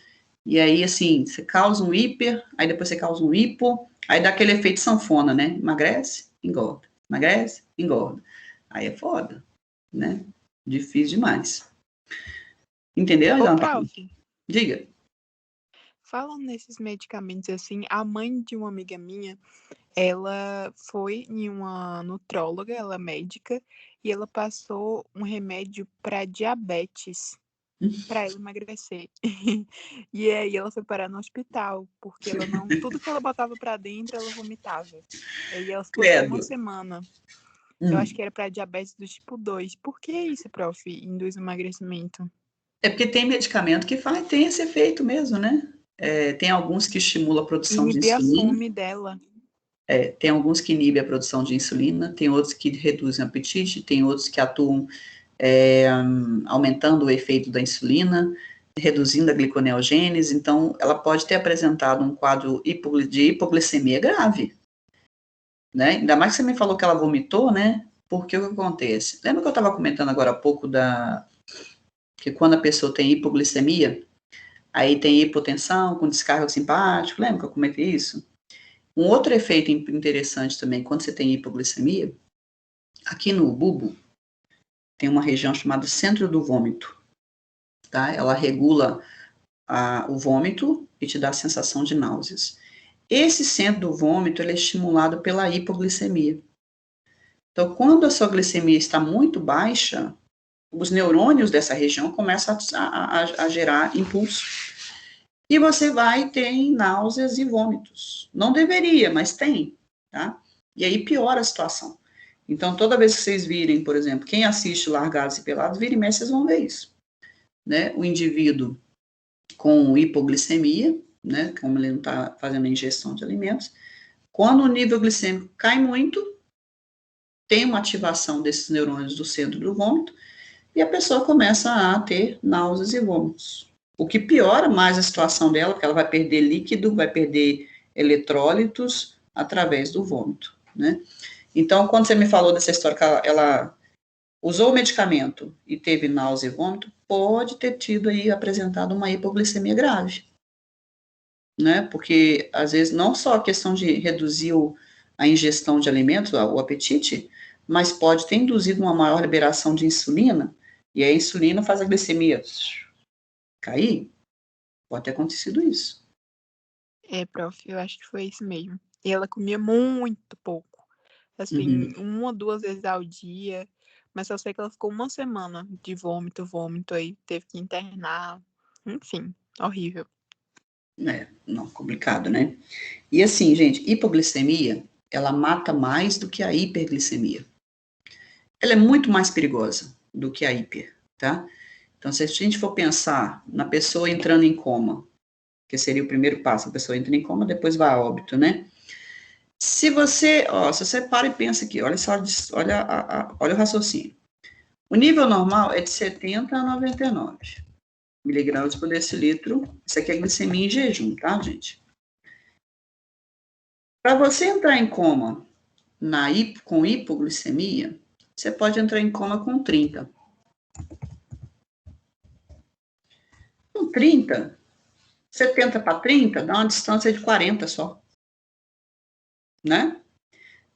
E aí, assim, você causa um hiper, aí depois você causa um hipo, aí dá aquele efeito sanfona, né? Emagrece, engorda. Emagrece, engorda. Aí é foda, né? Difícil demais. Entendeu, Ô, Ana? prof, Diga. falando nesses medicamentos assim, a mãe de uma amiga minha, ela foi em uma nutróloga, ela é médica, e ela passou um remédio para diabetes, para ela emagrecer. E aí ela foi parar no hospital, porque ela não, tudo que ela botava para dentro, ela vomitava. E aí ela ficou até uma Credo. semana. Eu acho que era para diabetes do tipo 2. Por que isso, prof, induz emagrecimento? É porque tem medicamento que tem esse efeito mesmo, né? Tem alguns que estimulam a produção de Inibir a insulina. fome dela. Tem alguns que inibem a produção de insulina, tem outros que reduzem o apetite, tem outros que atuam aumentando o efeito da insulina, reduzindo a gliconeogênese, então ela pode ter apresentado um quadro de hipoglicemia grave, né? Ainda mais que você me falou que ela vomitou, né? Porque o que acontece? Lembra que eu estava comentando agora há pouco que quando a pessoa tem hipoglicemia, aí tem hipotensão com descarga simpático, lembra que eu comentei isso? Um outro efeito interessante também, quando você tem hipoglicemia, aqui no bulbo, tem uma região chamada centro do vômito, tá? Ela regula o vômito e te dá a sensação de náuseas. Esse centro do vômito, ele é estimulado pela hipoglicemia. Então, quando a sua glicemia está muito baixa, os neurônios dessa região começam a gerar impulso. E você vai ter náuseas e vômitos. Não deveria, mas tem, tá? E aí piora a situação. Então, toda vez que vocês virem, por exemplo, quem assiste Largados e Pelados, vira e mexe, vocês vão ver isso, né? O indivíduo com hipoglicemia, né? Como ele não está fazendo a ingestão de alimentos, quando o nível glicêmico cai muito, tem uma ativação desses neurônios do centro do vômito, e a pessoa começa a ter náuseas e vômitos. O que piora mais a situação dela, porque ela vai perder líquido, vai perder eletrólitos através do vômito, né? Então, quando você me falou dessa história que ela usou o medicamento e teve náusea e vômito, pode ter tido aí, apresentado uma hipoglicemia grave, né? Porque, às vezes, não só a questão de reduzir a ingestão de alimentos, o apetite, mas pode ter induzido uma maior liberação de insulina, e a insulina faz a glicemia cair. Pode ter acontecido isso. Prof, eu acho que foi isso mesmo. E ela comia muito pouco. Assim, 1 ou 2 vezes ao dia. Mas eu sei que ela ficou 1 semana de vômito, aí teve que internar. Enfim, horrível. Não, complicado, né? E assim, gente, hipoglicemia, ela mata mais do que a hiperglicemia. Ela é muito mais perigosa do que a hiper, tá? Então, se a gente for pensar na pessoa entrando em coma, que seria o primeiro passo, a pessoa entra em coma, depois vai a óbito, né? Se você para e pensa aqui, olha só, olha o raciocínio. O nível normal é de 70 a 99 miligramas por decilitro. Isso aqui é glicemia em jejum, tá, gente? Para você entrar em coma com hipoglicemia, você pode entrar em coma com 30. Com 30, 70 para 30 dá uma distância de 40 só, né?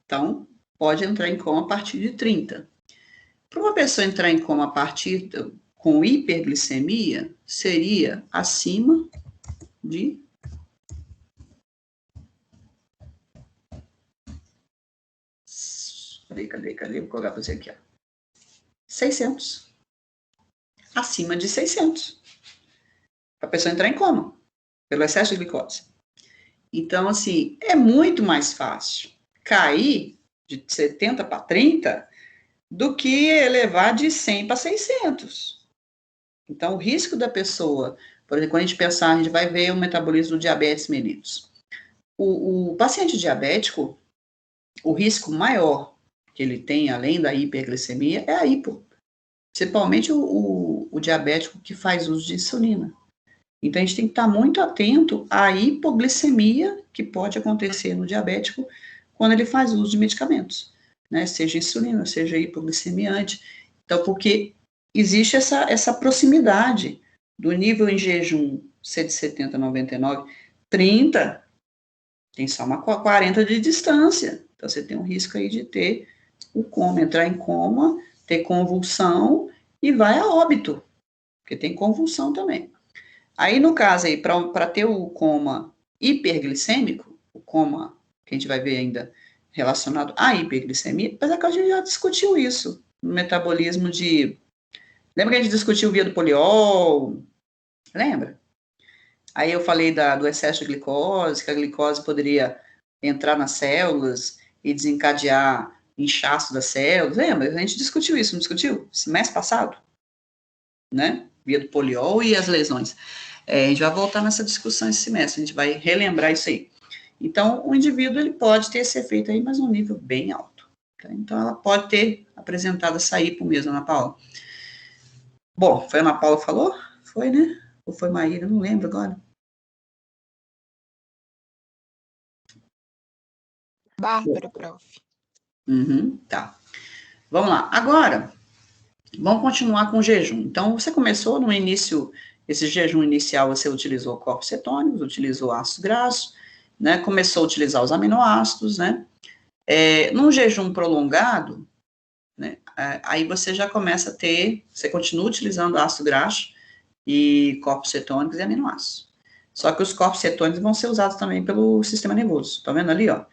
Então, pode entrar em coma a partir de 30. Para uma pessoa entrar em coma com hiperglicemia, seria acima de 'Cadê? Vou colocar para você aqui, ó. 600. Acima de 600. Para a pessoa entrar em coma, pelo excesso de glicose. Então, assim, é muito mais fácil cair de 70 para 30 do que elevar de 100 para 600. Então, o risco da pessoa, por exemplo, quando a gente pensar, a gente vai ver o metabolismo do diabetes mellitus. O paciente diabético, o risco maior que ele tem, além da hiperglicemia, é a hipo. Principalmente o diabético que faz uso de insulina. Então, a gente tem que estar muito atento à hipoglicemia que pode acontecer no diabético quando ele faz uso de medicamentos, né? Seja insulina, seja hipoglicemiante. Então, porque existe essa proximidade do nível em jejum ser de 70 a 99, 30, tem só uma 40 de distância. Então, você tem um risco aí de ter o coma, entrar em coma, ter convulsão e vai a óbito, porque tem convulsão também. Aí, no caso aí, para ter o coma hiperglicêmico, o coma que a gente vai ver ainda relacionado à hiperglicemia, apesar que a gente já discutiu isso, no metabolismo de... Lembra que a gente discutiu via do poliol? Lembra? Aí eu falei do excesso de glicose, que a glicose poderia entrar nas células e desencadear inchaço das células. Lembra? A gente discutiu isso, não discutiu? Semestre passado, né? Via do poliol e as lesões. A gente vai voltar nessa discussão esse semestre, a gente vai relembrar isso aí. Então, o indivíduo ele pode ter esse efeito aí, mas num nível bem alto. Tá? Então, ela pode ter apresentado essa hipo mesmo, Ana Paula. Bom, foi a Ana Paula que falou? Foi, né? Ou foi Maíra? Não lembro agora. Bárbara, prof. Tá. Vamos lá. Agora, vamos continuar com o jejum. Então, você começou no início, esse jejum inicial, você utilizou corpos cetônicos, utilizou ácidos graxos, né? Começou a utilizar os aminoácidos, né? Num jejum prolongado, né? Aí você já começa a ter, você continua utilizando ácido graxo e corpos cetônicos e aminoácidos. Só que os corpos cetônicos vão ser usados também pelo sistema nervoso. Tá vendo ali, ó?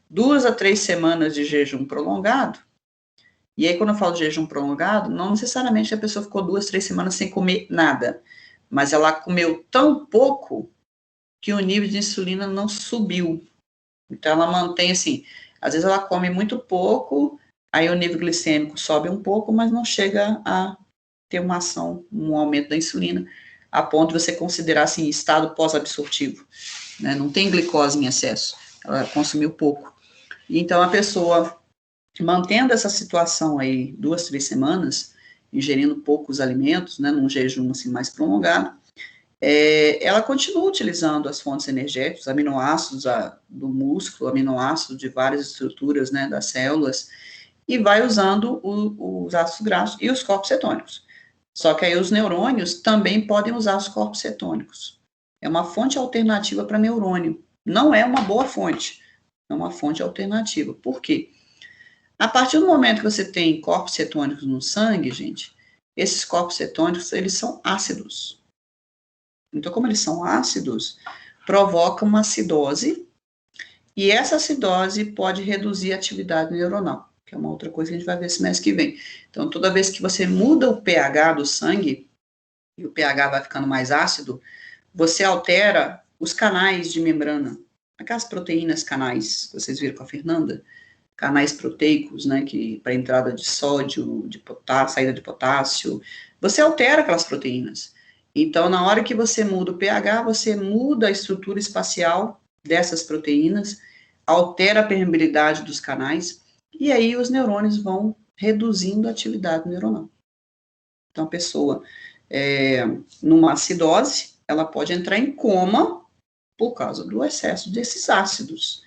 2 a 3 semanas de jejum prolongado. E aí, quando eu falo de jejum prolongado, não necessariamente a pessoa ficou 2, 3 semanas sem comer nada, mas ela comeu tão pouco que o nível de insulina não subiu. Então, ela mantém assim, às vezes ela come muito pouco, aí o nível glicêmico sobe um pouco, mas não chega a ter uma ação, um aumento da insulina, a ponto de você considerar assim, estado pós-absortivo, né? Não tem glicose em excesso, ela consumiu pouco. Então, a pessoa mantendo essa situação aí 2, 3 semanas, ingerindo poucos alimentos, né, num jejum assim mais prolongado, ela continua utilizando as fontes energéticas, aminoácidos do músculo, aminoácidos de várias estruturas, né, das células, e vai usando os ácidos graxos e os corpos cetônicos. Só que aí os neurônios também podem usar os corpos cetônicos. É uma fonte alternativa para neurônio. Não é uma boa fonte, é uma fonte alternativa. Por quê? A partir do momento que você tem corpos cetônicos no sangue, gente, esses corpos cetônicos, eles são ácidos. Então, como eles são ácidos, provoca uma acidose, e essa acidose pode reduzir a atividade neuronal, que é uma outra coisa que a gente vai ver esse mês que vem. Então, toda vez que você muda o pH do sangue, e o pH vai ficando mais ácido, você altera os canais de membrana, aquelas proteínas canais, vocês viram com a Fernanda? Canais proteicos, né, que para entrada de sódio, de potássio, saída de potássio, você altera aquelas proteínas. Então, na hora que você muda o pH, você muda a estrutura espacial dessas proteínas, altera a permeabilidade dos canais, e aí os neurônios vão reduzindo a atividade neuronal. Então, a pessoa, numa acidose, ela pode entrar em coma por causa do excesso desses ácidos,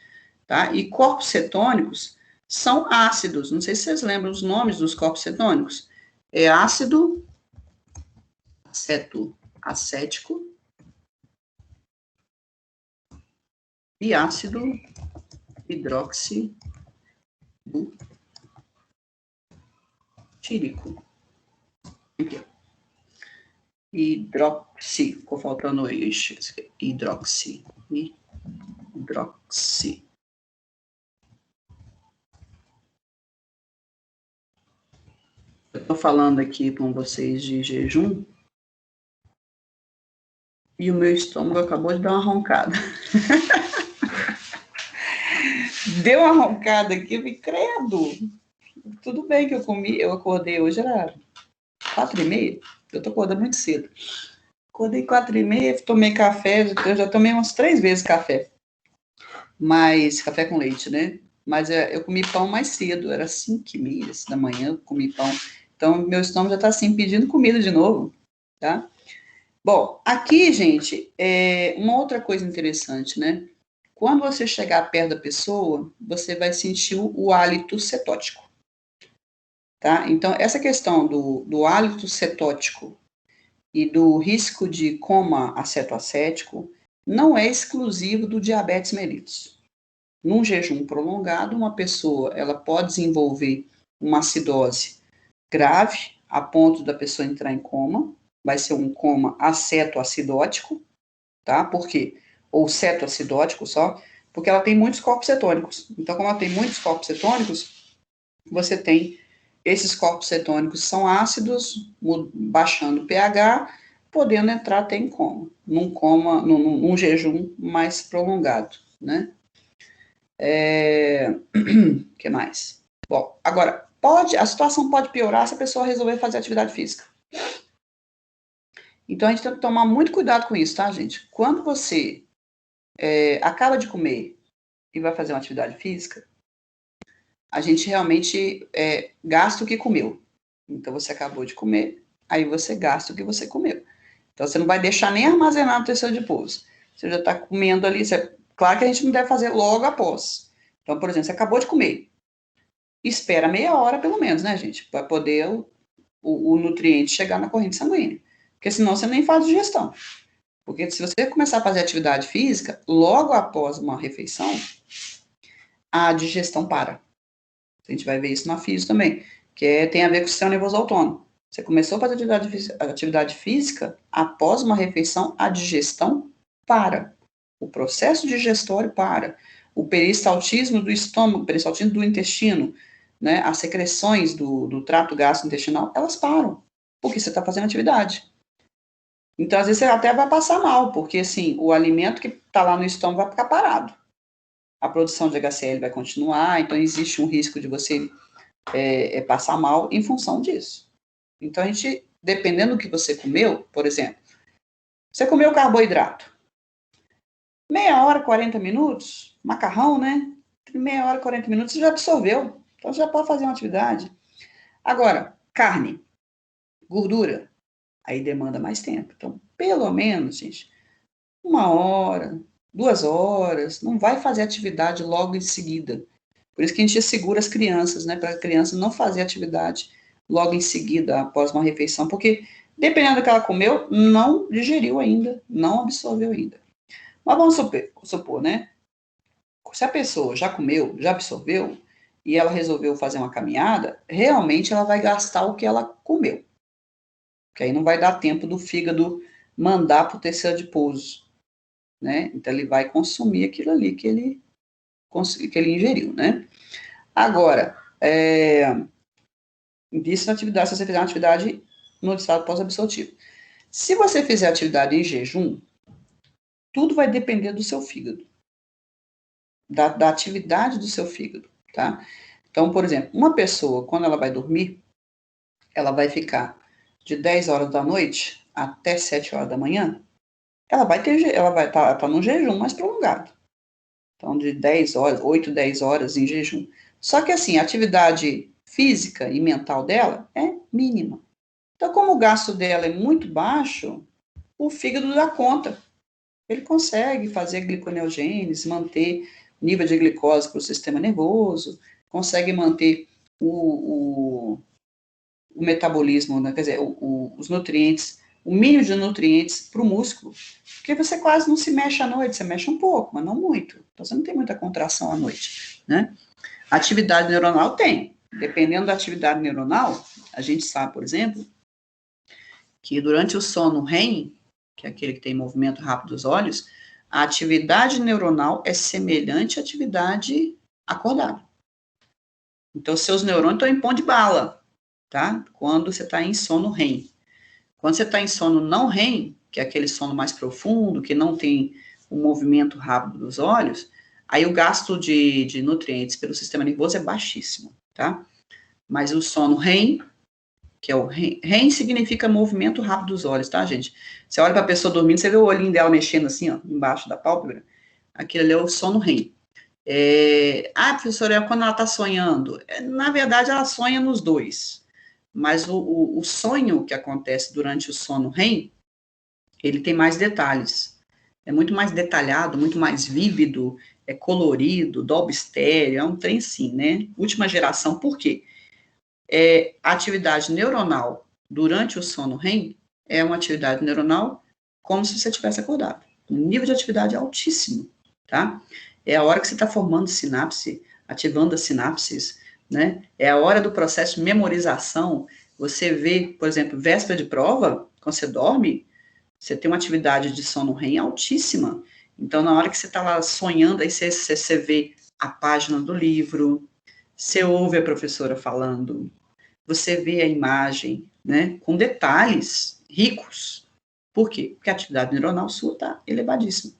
tá? E corpos cetônicos são ácidos. Não sei se vocês lembram os nomes dos corpos cetônicos. É ácido acético e ácido hidroxibutírico. Aqui. Hidroxi, ficou faltando eixo. Hidroxi. Eu estou falando aqui com vocês de jejum e o meu estômago acabou de dar uma roncada. Deu uma roncada aqui, eu falei, credo. Tudo bem que eu comi, eu acordei hoje, era 4h30, eu tô acordando muito cedo. Acordei 4h30, tomei café, eu já tomei umas 3 vezes café. Mas, café com leite, né? Mas eu comi pão mais cedo, era 5h30 da manhã, eu comi pão. Então, meu estômago já tá assim, pedindo comida de novo, tá? Bom, aqui, gente, uma outra coisa interessante, né? Quando você chegar perto da pessoa, você vai sentir o hálito cetótico, tá? Então, essa questão do hálito cetótico e do risco de coma acetoacético não é exclusivo do diabetes mellitus. Num jejum prolongado, uma pessoa ela pode desenvolver uma acidose grave, a ponto da pessoa entrar em coma, vai ser um coma acetoacidótico, tá? Por quê? Ou cetoacidótico só, porque ela tem muitos corpos cetônicos. Então, como ela tem muitos corpos cetônicos, você tem esses corpos cetônicos são ácidos, baixando o pH, podendo entrar até em coma, num jejum mais prolongado, né? Que mais? Bom, agora, a situação pode piorar se a pessoa resolver fazer atividade física. Então, a gente tem que tomar muito cuidado com isso, tá, gente? Quando você acaba de comer, e vai fazer uma atividade física, a gente realmente gasta o que comeu. Então, você acabou de comer, aí você gasta o que você comeu. Então, você não vai deixar nem armazenar no tecido adiposo. Você já está comendo ali. Claro que a gente não deve fazer logo após. Então, por exemplo, você acabou de comer. Espera meia hora, pelo menos, né, gente? Para poder o nutriente chegar na corrente sanguínea. Porque senão você nem faz digestão. Porque se você começar a fazer atividade física, logo após uma refeição, a digestão para. A gente vai ver isso na física também, que tem a ver com o sistema nervoso autônomo. Você começou a fazer atividade física, após uma refeição, a digestão para. O processo digestório para. O peristaltismo do estômago, o peristaltismo do intestino, né, as secreções do trato gastrointestinal, elas param, porque você está fazendo atividade. Então, às vezes, você até vai passar mal, porque, assim, o alimento que está lá no estômago vai ficar parado. A produção de HCl vai continuar, então existe um risco de você passar mal em função disso. Então, a gente, dependendo do que você comeu, por exemplo, você comeu carboidrato. Meia hora, 40 minutos, macarrão, né? Meia hora, 40 minutos, você já absorveu. Então, você já pode fazer uma atividade. Agora, carne, gordura, aí demanda mais tempo. Então, pelo menos, gente, 1 hora, 2 horas, não vai fazer atividade logo em seguida. Por isso que a gente segura as crianças, né? Para a criança não fazer atividade logo em seguida, após uma refeição, porque dependendo do que ela comeu, não digeriu ainda, não absorveu ainda. Mas vamos supor, né? Se a pessoa já comeu, já absorveu, e ela resolveu fazer uma caminhada, realmente ela vai gastar o que ela comeu. Porque aí não vai dar tempo do fígado mandar para o tecido adiposo, né? Então ele vai consumir aquilo ali que ele ingeriu, né? Agora, isso na atividade, se você fizer uma atividade no estado pós-absortivo. Se você fizer atividade em jejum, tudo vai depender do seu fígado, da atividade do seu fígado, tá? Então, por exemplo, uma pessoa, quando ela vai dormir, ela vai ficar de 10 horas da noite até 7 horas da manhã, ela vai estar num jejum mais prolongado. Então, de 10 horas, 8, 10 horas em jejum. Só que, assim, a atividade física e mental dela é mínima. Então, como o gasto dela é muito baixo, o fígado dá conta. Ele consegue fazer gliconeogênese, manter o nível de glicose para o sistema nervoso, consegue manter o metabolismo, né? Quer dizer, os nutrientes, o mínimo de nutrientes para o músculo, porque você quase não se mexe à noite, você mexe um pouco, mas não muito. Então, você não tem muita contração à noite, né? Atividade neuronal tem. Dependendo da atividade neuronal, a gente sabe, por exemplo, que durante o sono REM, que é aquele que tem movimento rápido dos olhos, a atividade neuronal é semelhante à atividade acordada. Então, seus neurônios estão em pão de bala, tá? Quando você está em sono REM. Quando você está em sono não REM, que é aquele sono mais profundo, que não tem o movimento rápido dos olhos, aí o gasto de nutrientes pelo sistema nervoso é baixíssimo, tá? Mas o sono REM, que é o REM significa movimento rápido dos olhos, tá, gente? Você olha para a pessoa dormindo, você vê o olhinho dela mexendo assim, ó, embaixo da pálpebra. Aquilo ali é o sono REM. Professora, é quando ela está sonhando. Na verdade, ela sonha nos dois. Mas o sonho que acontece durante o sono REM, ele tem mais detalhes. É muito mais detalhado, muito mais vívido, é colorido, Dolby Stereo, é um trem sim, né? Última geração, por quê? A atividade neuronal durante o sono REM é uma atividade neuronal como se você tivesse acordado. O nível de atividade é altíssimo, tá? É a hora que você está formando sinapse, ativando as sinapses, né? É a hora do processo de memorização. Você vê, por exemplo, véspera de prova, quando você dorme, você tem uma atividade de sono REM altíssima. Então, na hora que você está lá sonhando, aí você vê a página do livro, você ouve a professora falando, você vê a imagem, né, com detalhes ricos. Por quê? Porque a atividade neuronal sua está elevadíssima,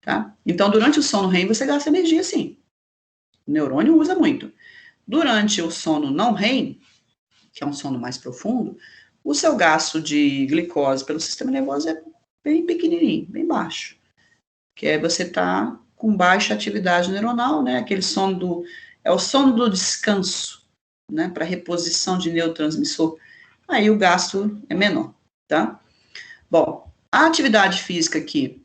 tá? Então, durante o sono REM, você gasta energia, sim. O neurônio usa muito. Durante o sono não REM, que é um sono mais profundo, o seu gasto de glicose pelo sistema nervoso é bem pequenininho, bem baixo. Que é você tá com baixa atividade neuronal, né? Aquele sono é o sono do descanso, né? Para reposição de neurotransmissor. Aí o gasto é menor, tá? Bom, a atividade física aqui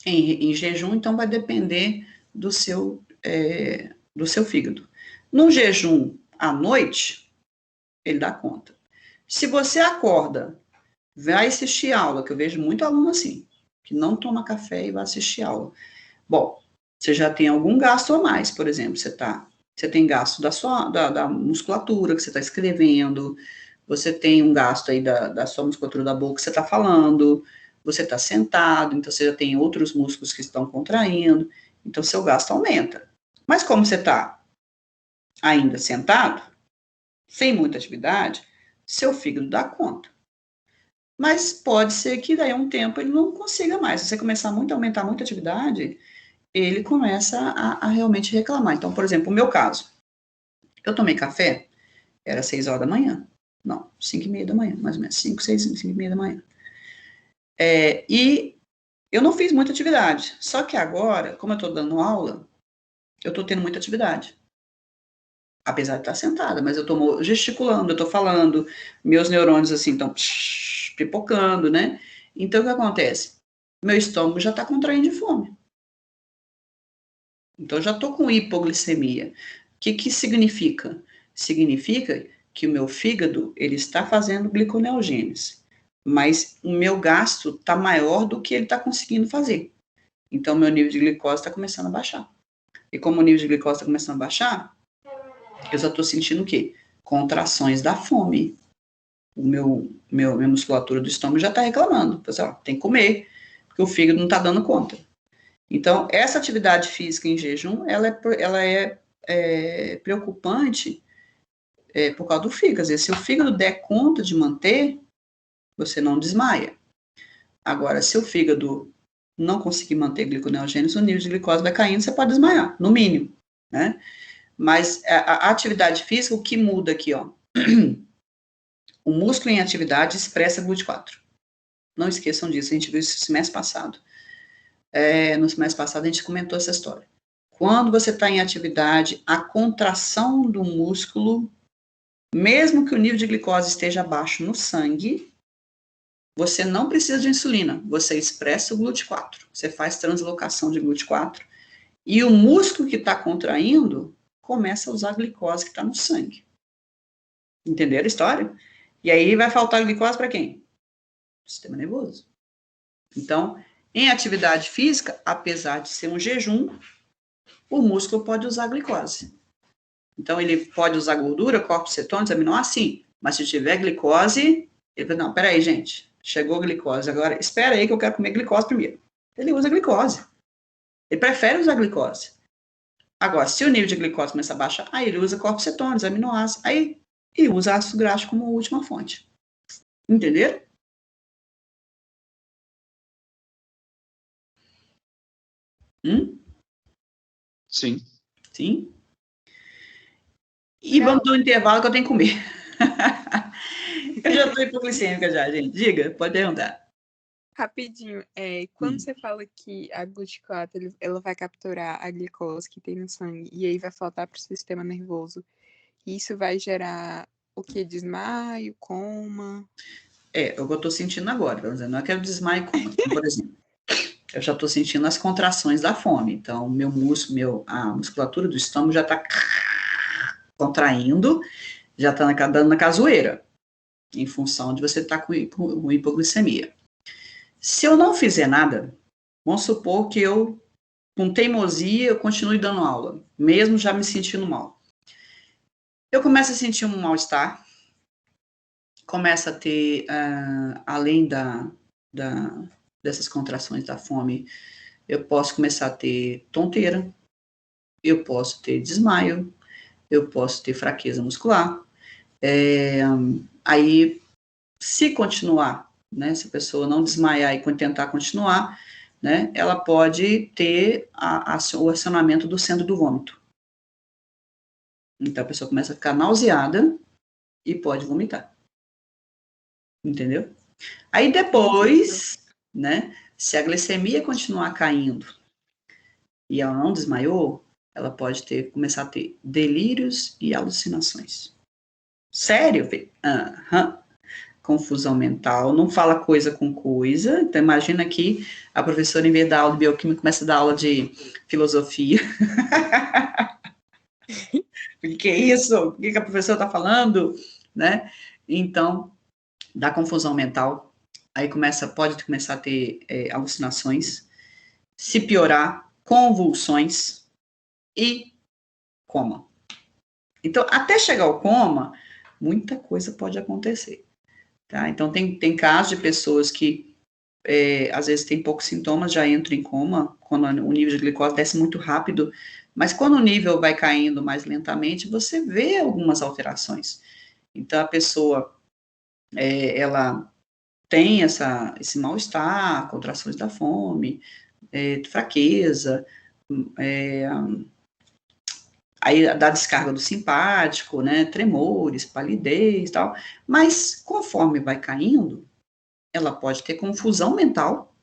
em jejum, então vai depender do seu fígado. No jejum à noite, ele dá conta. Se você acorda, vai assistir aula, que eu vejo muito aluno assim, que não toma café e vai assistir aula. Bom, você já tem algum gasto a mais, por exemplo, você tem gasto da musculatura que você está escrevendo, você tem um gasto aí da sua musculatura da boca que você está falando, você está sentado, então você já tem outros músculos que estão contraindo, então seu gasto aumenta. Mas como você está ainda sentado, sem muita atividade, seu fígado dá conta. Mas pode ser que daí a um tempo ele não consiga mais. Se você começar a aumentar muito a atividade, ele começa a realmente reclamar. Então, por exemplo, o meu caso, eu tomei café, era 6 horas da manhã. Não, 5h30 da manhã, mais ou menos. 5, 6, 5h30 da manhã. E eu não fiz muita atividade. Só que agora, como eu estou dando aula, eu estou tendo muita atividade. Apesar de estar sentada, mas eu estou gesticulando, eu estou falando, meus neurônios assim estão pipocando, né? Então, o que acontece? Meu estômago já está contraindo de fome. Então, eu já estou com hipoglicemia. O que significa? Significa que o meu fígado, ele está fazendo gliconeogênese, mas o meu gasto está maior do que ele está conseguindo fazer. Então, meu nível de glicose está começando a baixar. E como o nível de glicose está começando a baixar, eu já estou sentindo o quê? Contrações da fome. Minha musculatura do estômago já está reclamando. Pessoal, tem que comer, porque o fígado não está dando conta. Então, essa atividade física em jejum, ela é preocupante por causa do fígado. Às vezes, se o fígado der conta de manter, você não desmaia. Agora, se o fígado não conseguir manter gliconeogênese, o nível de glicose vai caindo, você pode desmaiar, no mínimo, né? Mas a atividade física, o que muda aqui, ó? O músculo em atividade expressa GLUT4. Não esqueçam disso, a gente viu isso no semestre passado. No semestre passado a gente comentou essa história. Quando você está em atividade, a contração do músculo, mesmo que o nível de glicose esteja baixo no sangue, você não precisa de insulina, você expressa o GLUT4. Você faz translocação de GLUT4 e o músculo que está contraindo começa a usar a glicose que está no sangue. Entenderam a história? E aí vai faltar glicose para quem? Sistema nervoso. Então, em atividade física, apesar de ser um jejum, o músculo pode usar glicose. Então, ele pode usar gordura, corpos cetônicos, aminoácidos, sim. Mas se tiver glicose, ele fala, não, peraí, gente, chegou a glicose, agora espera aí que eu quero comer glicose primeiro. Ele usa glicose. Ele prefere usar glicose. Agora, se o nível de glicose começar a baixar, aí ele usa corpos cetônicos, aminoácidos, aí e usa ácido graxo como última fonte. Entenderam? Sim. Sim? E vamos para o intervalo que eu tenho que comer. Eu já estou hipoglicêmica já, gente. Diga, pode perguntar. Rapidinho, quando você fala que a GLUT4 ela vai capturar a glicose que tem no sangue e aí vai faltar para o sistema nervoso, isso vai gerar o que? Desmaio, coma? É o que eu estou sentindo agora, vamos dizer, não é que eu desmaio, coma, por exemplo. Eu já estou sentindo as contrações da fome. Então, a musculatura do estômago já está contraindo, já está dando na casoeira, em função de você estar com hipoglicemia. Se eu não fizer nada, vamos supor que eu, com teimosia, eu continue dando aula, mesmo já me sentindo mal. Eu começo a sentir um mal-estar, começo a ter, além dessas contrações da fome, eu posso começar a ter tonteira, eu posso ter desmaio, eu posso ter fraqueza muscular. Aí, se continuar, né, se a pessoa não desmaiar e tentar continuar, né, ela pode ter o acionamento do centro do vômito. Então, a pessoa começa a ficar nauseada e pode vomitar. Entendeu? Aí depois, né, se a glicemia continuar caindo e ela não desmaiou, ela pode começar a ter delírios e alucinações. Sério? Aham. Confusão mental, não fala coisa com coisa. Então, imagina que a professora, em vez da aula de bioquímica, começa a dar aula de filosofia. O que é isso? O que a professora está falando? Né? Então, dá confusão mental. Aí pode começar a ter alucinações. Se piorar, convulsões e coma. Então, até chegar ao coma, muita coisa pode acontecer. Tá? Então, tem casos de pessoas que, às vezes, tem poucos sintomas, já entram em coma, quando o nível de glicose desce muito rápido, mas quando o nível vai caindo mais lentamente, você vê algumas alterações. Então, a pessoa, ela tem esse mal-estar, contrações da fome, fraqueza, aí dá descarga do simpático, né, tremores, palidez e tal, mas conforme vai caindo, ela pode ter confusão mental,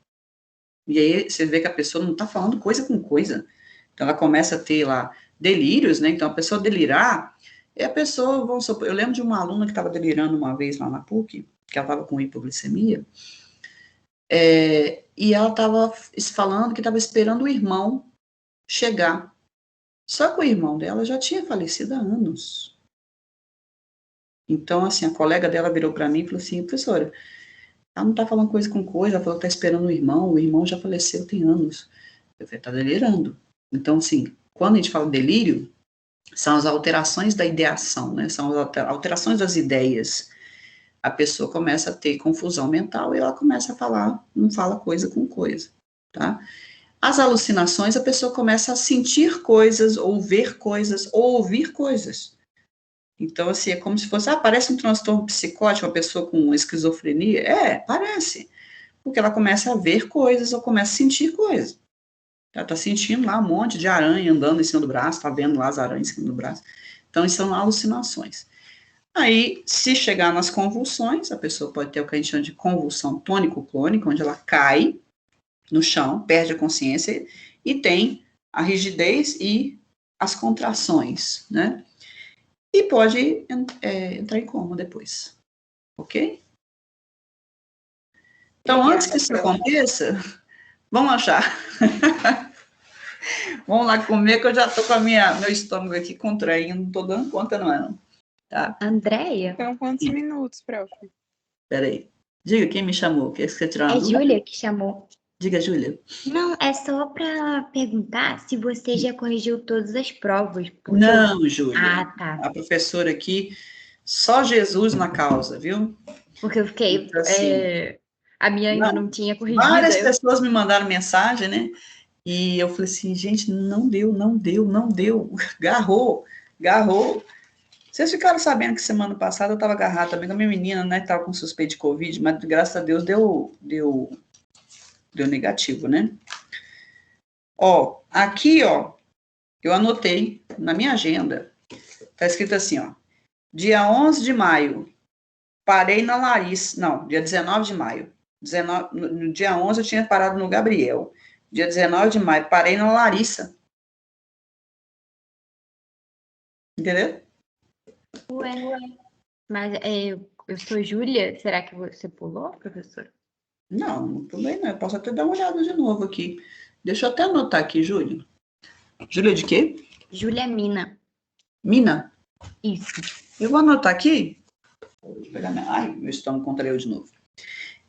e aí você vê que a pessoa não está falando coisa com coisa, então ela começa a ter lá delírios, né, então a pessoa delirar, e a pessoa, vamos supor, eu lembro de uma aluna que estava delirando uma vez lá na PUC, que ela estava com hipoglicemia, e ela estava falando que estava esperando o irmão chegar, só que o irmão dela já tinha falecido há anos. Então, assim, a colega dela virou para mim e falou assim, professora, ela não está falando coisa com coisa, ela falou que está esperando o irmão já faleceu tem anos. Eu falei, está delirando. Então, assim, quando a gente fala delírio, são as alterações da ideação, né? São as alterações das ideias. A pessoa começa a ter confusão mental e ela começa a falar, não fala coisa com coisa, tá? As alucinações, a pessoa começa a sentir coisas, ou ver coisas, ou ouvir coisas. Então, assim, é como se fosse, parece um transtorno psicótico, uma pessoa com esquizofrenia. Parece. Porque ela começa a ver coisas, ou começa a sentir coisas. Ela está sentindo lá um monte de aranha andando em cima do braço, está vendo lá as aranhas em cima do braço. Então, isso são alucinações. Aí, se chegar nas convulsões, a pessoa pode ter o que a gente chama de convulsão tônico-clônica, onde ela cai no chão, perde a consciência e tem a rigidez e as contrações, né? E pode entrar em coma depois, ok? Então, antes que isso aconteça, vamos achar. Vamos lá comer, que eu já estou com meu estômago aqui contraindo, não estou dando conta, não. Tá? Andréia? Então, quantos minutos, prof? Peraí. Diga quem me chamou. Quer você tirar uma dúvida? Júlia que chamou. Diga, Júlia. Não, é só para perguntar se você já corrigiu todas as provas. Não, Júlia. Ah, tá. A professora aqui, só Jesus na causa, viu? Porque eu fiquei... Então, assim, a minha ainda não tinha corrigido. Várias pessoas me mandaram mensagem, né? E eu falei assim, gente, não deu. Garrou. Vocês ficaram sabendo que semana passada eu estava agarrada também com a minha menina, né? Que estava com suspeita de Covid, mas graças a Deus deu negativo, né? Ó, aqui, ó, eu anotei na minha agenda, tá escrito assim, ó, dia 11 de maio, parei na Larissa, não, dia 19 de maio, no dia 11 eu tinha parado no Gabriel, dia 19 de maio, parei na Larissa. Entendeu? Ué, mas eu sou Júlia, será que você pulou, professora? Não pulei não, eu posso até dar uma olhada de novo aqui. Deixa eu até anotar aqui, Júlia. Júlia de quê? Júlia Mina. Mina? Isso. Eu vou anotar aqui. Deixa eu pegar ai, meu estômago contraiu de novo.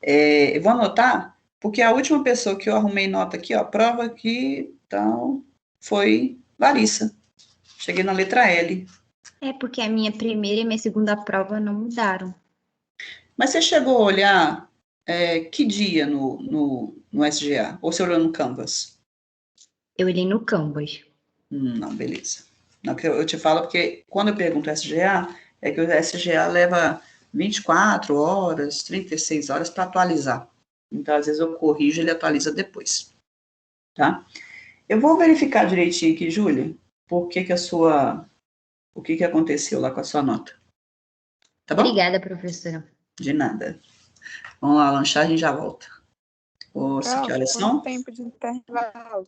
Eu vou anotar, porque a última pessoa que eu arrumei nota aqui, ó, prova que, então, foi Larissa. Cheguei na letra L. É porque a minha primeira e minha segunda prova não mudaram. Mas você chegou a olhar que dia no SGA? Ou você olhou no Canvas? Eu olhei no Canvas. Não, beleza. Não, que eu te falo porque quando eu pergunto SGA, é que o SGA leva 24 horas, 36 horas para atualizar. Então, às vezes eu corrijo e ele atualiza depois. Tá? Eu vou verificar direitinho aqui, Júlia, o que aconteceu lá com a sua nota. Tá bom? Obrigada, professora. De nada. Vamos lá lanchar, a gente já volta. Que horas são? Quanto tempo de intervalo?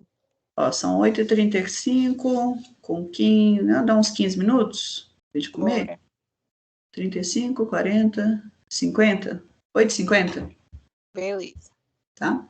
Ó, são 8h35, com 15, dá uns 15 minutos pra gente comer. Bora. 35, 40, 50. 8h50, Beleza. tá?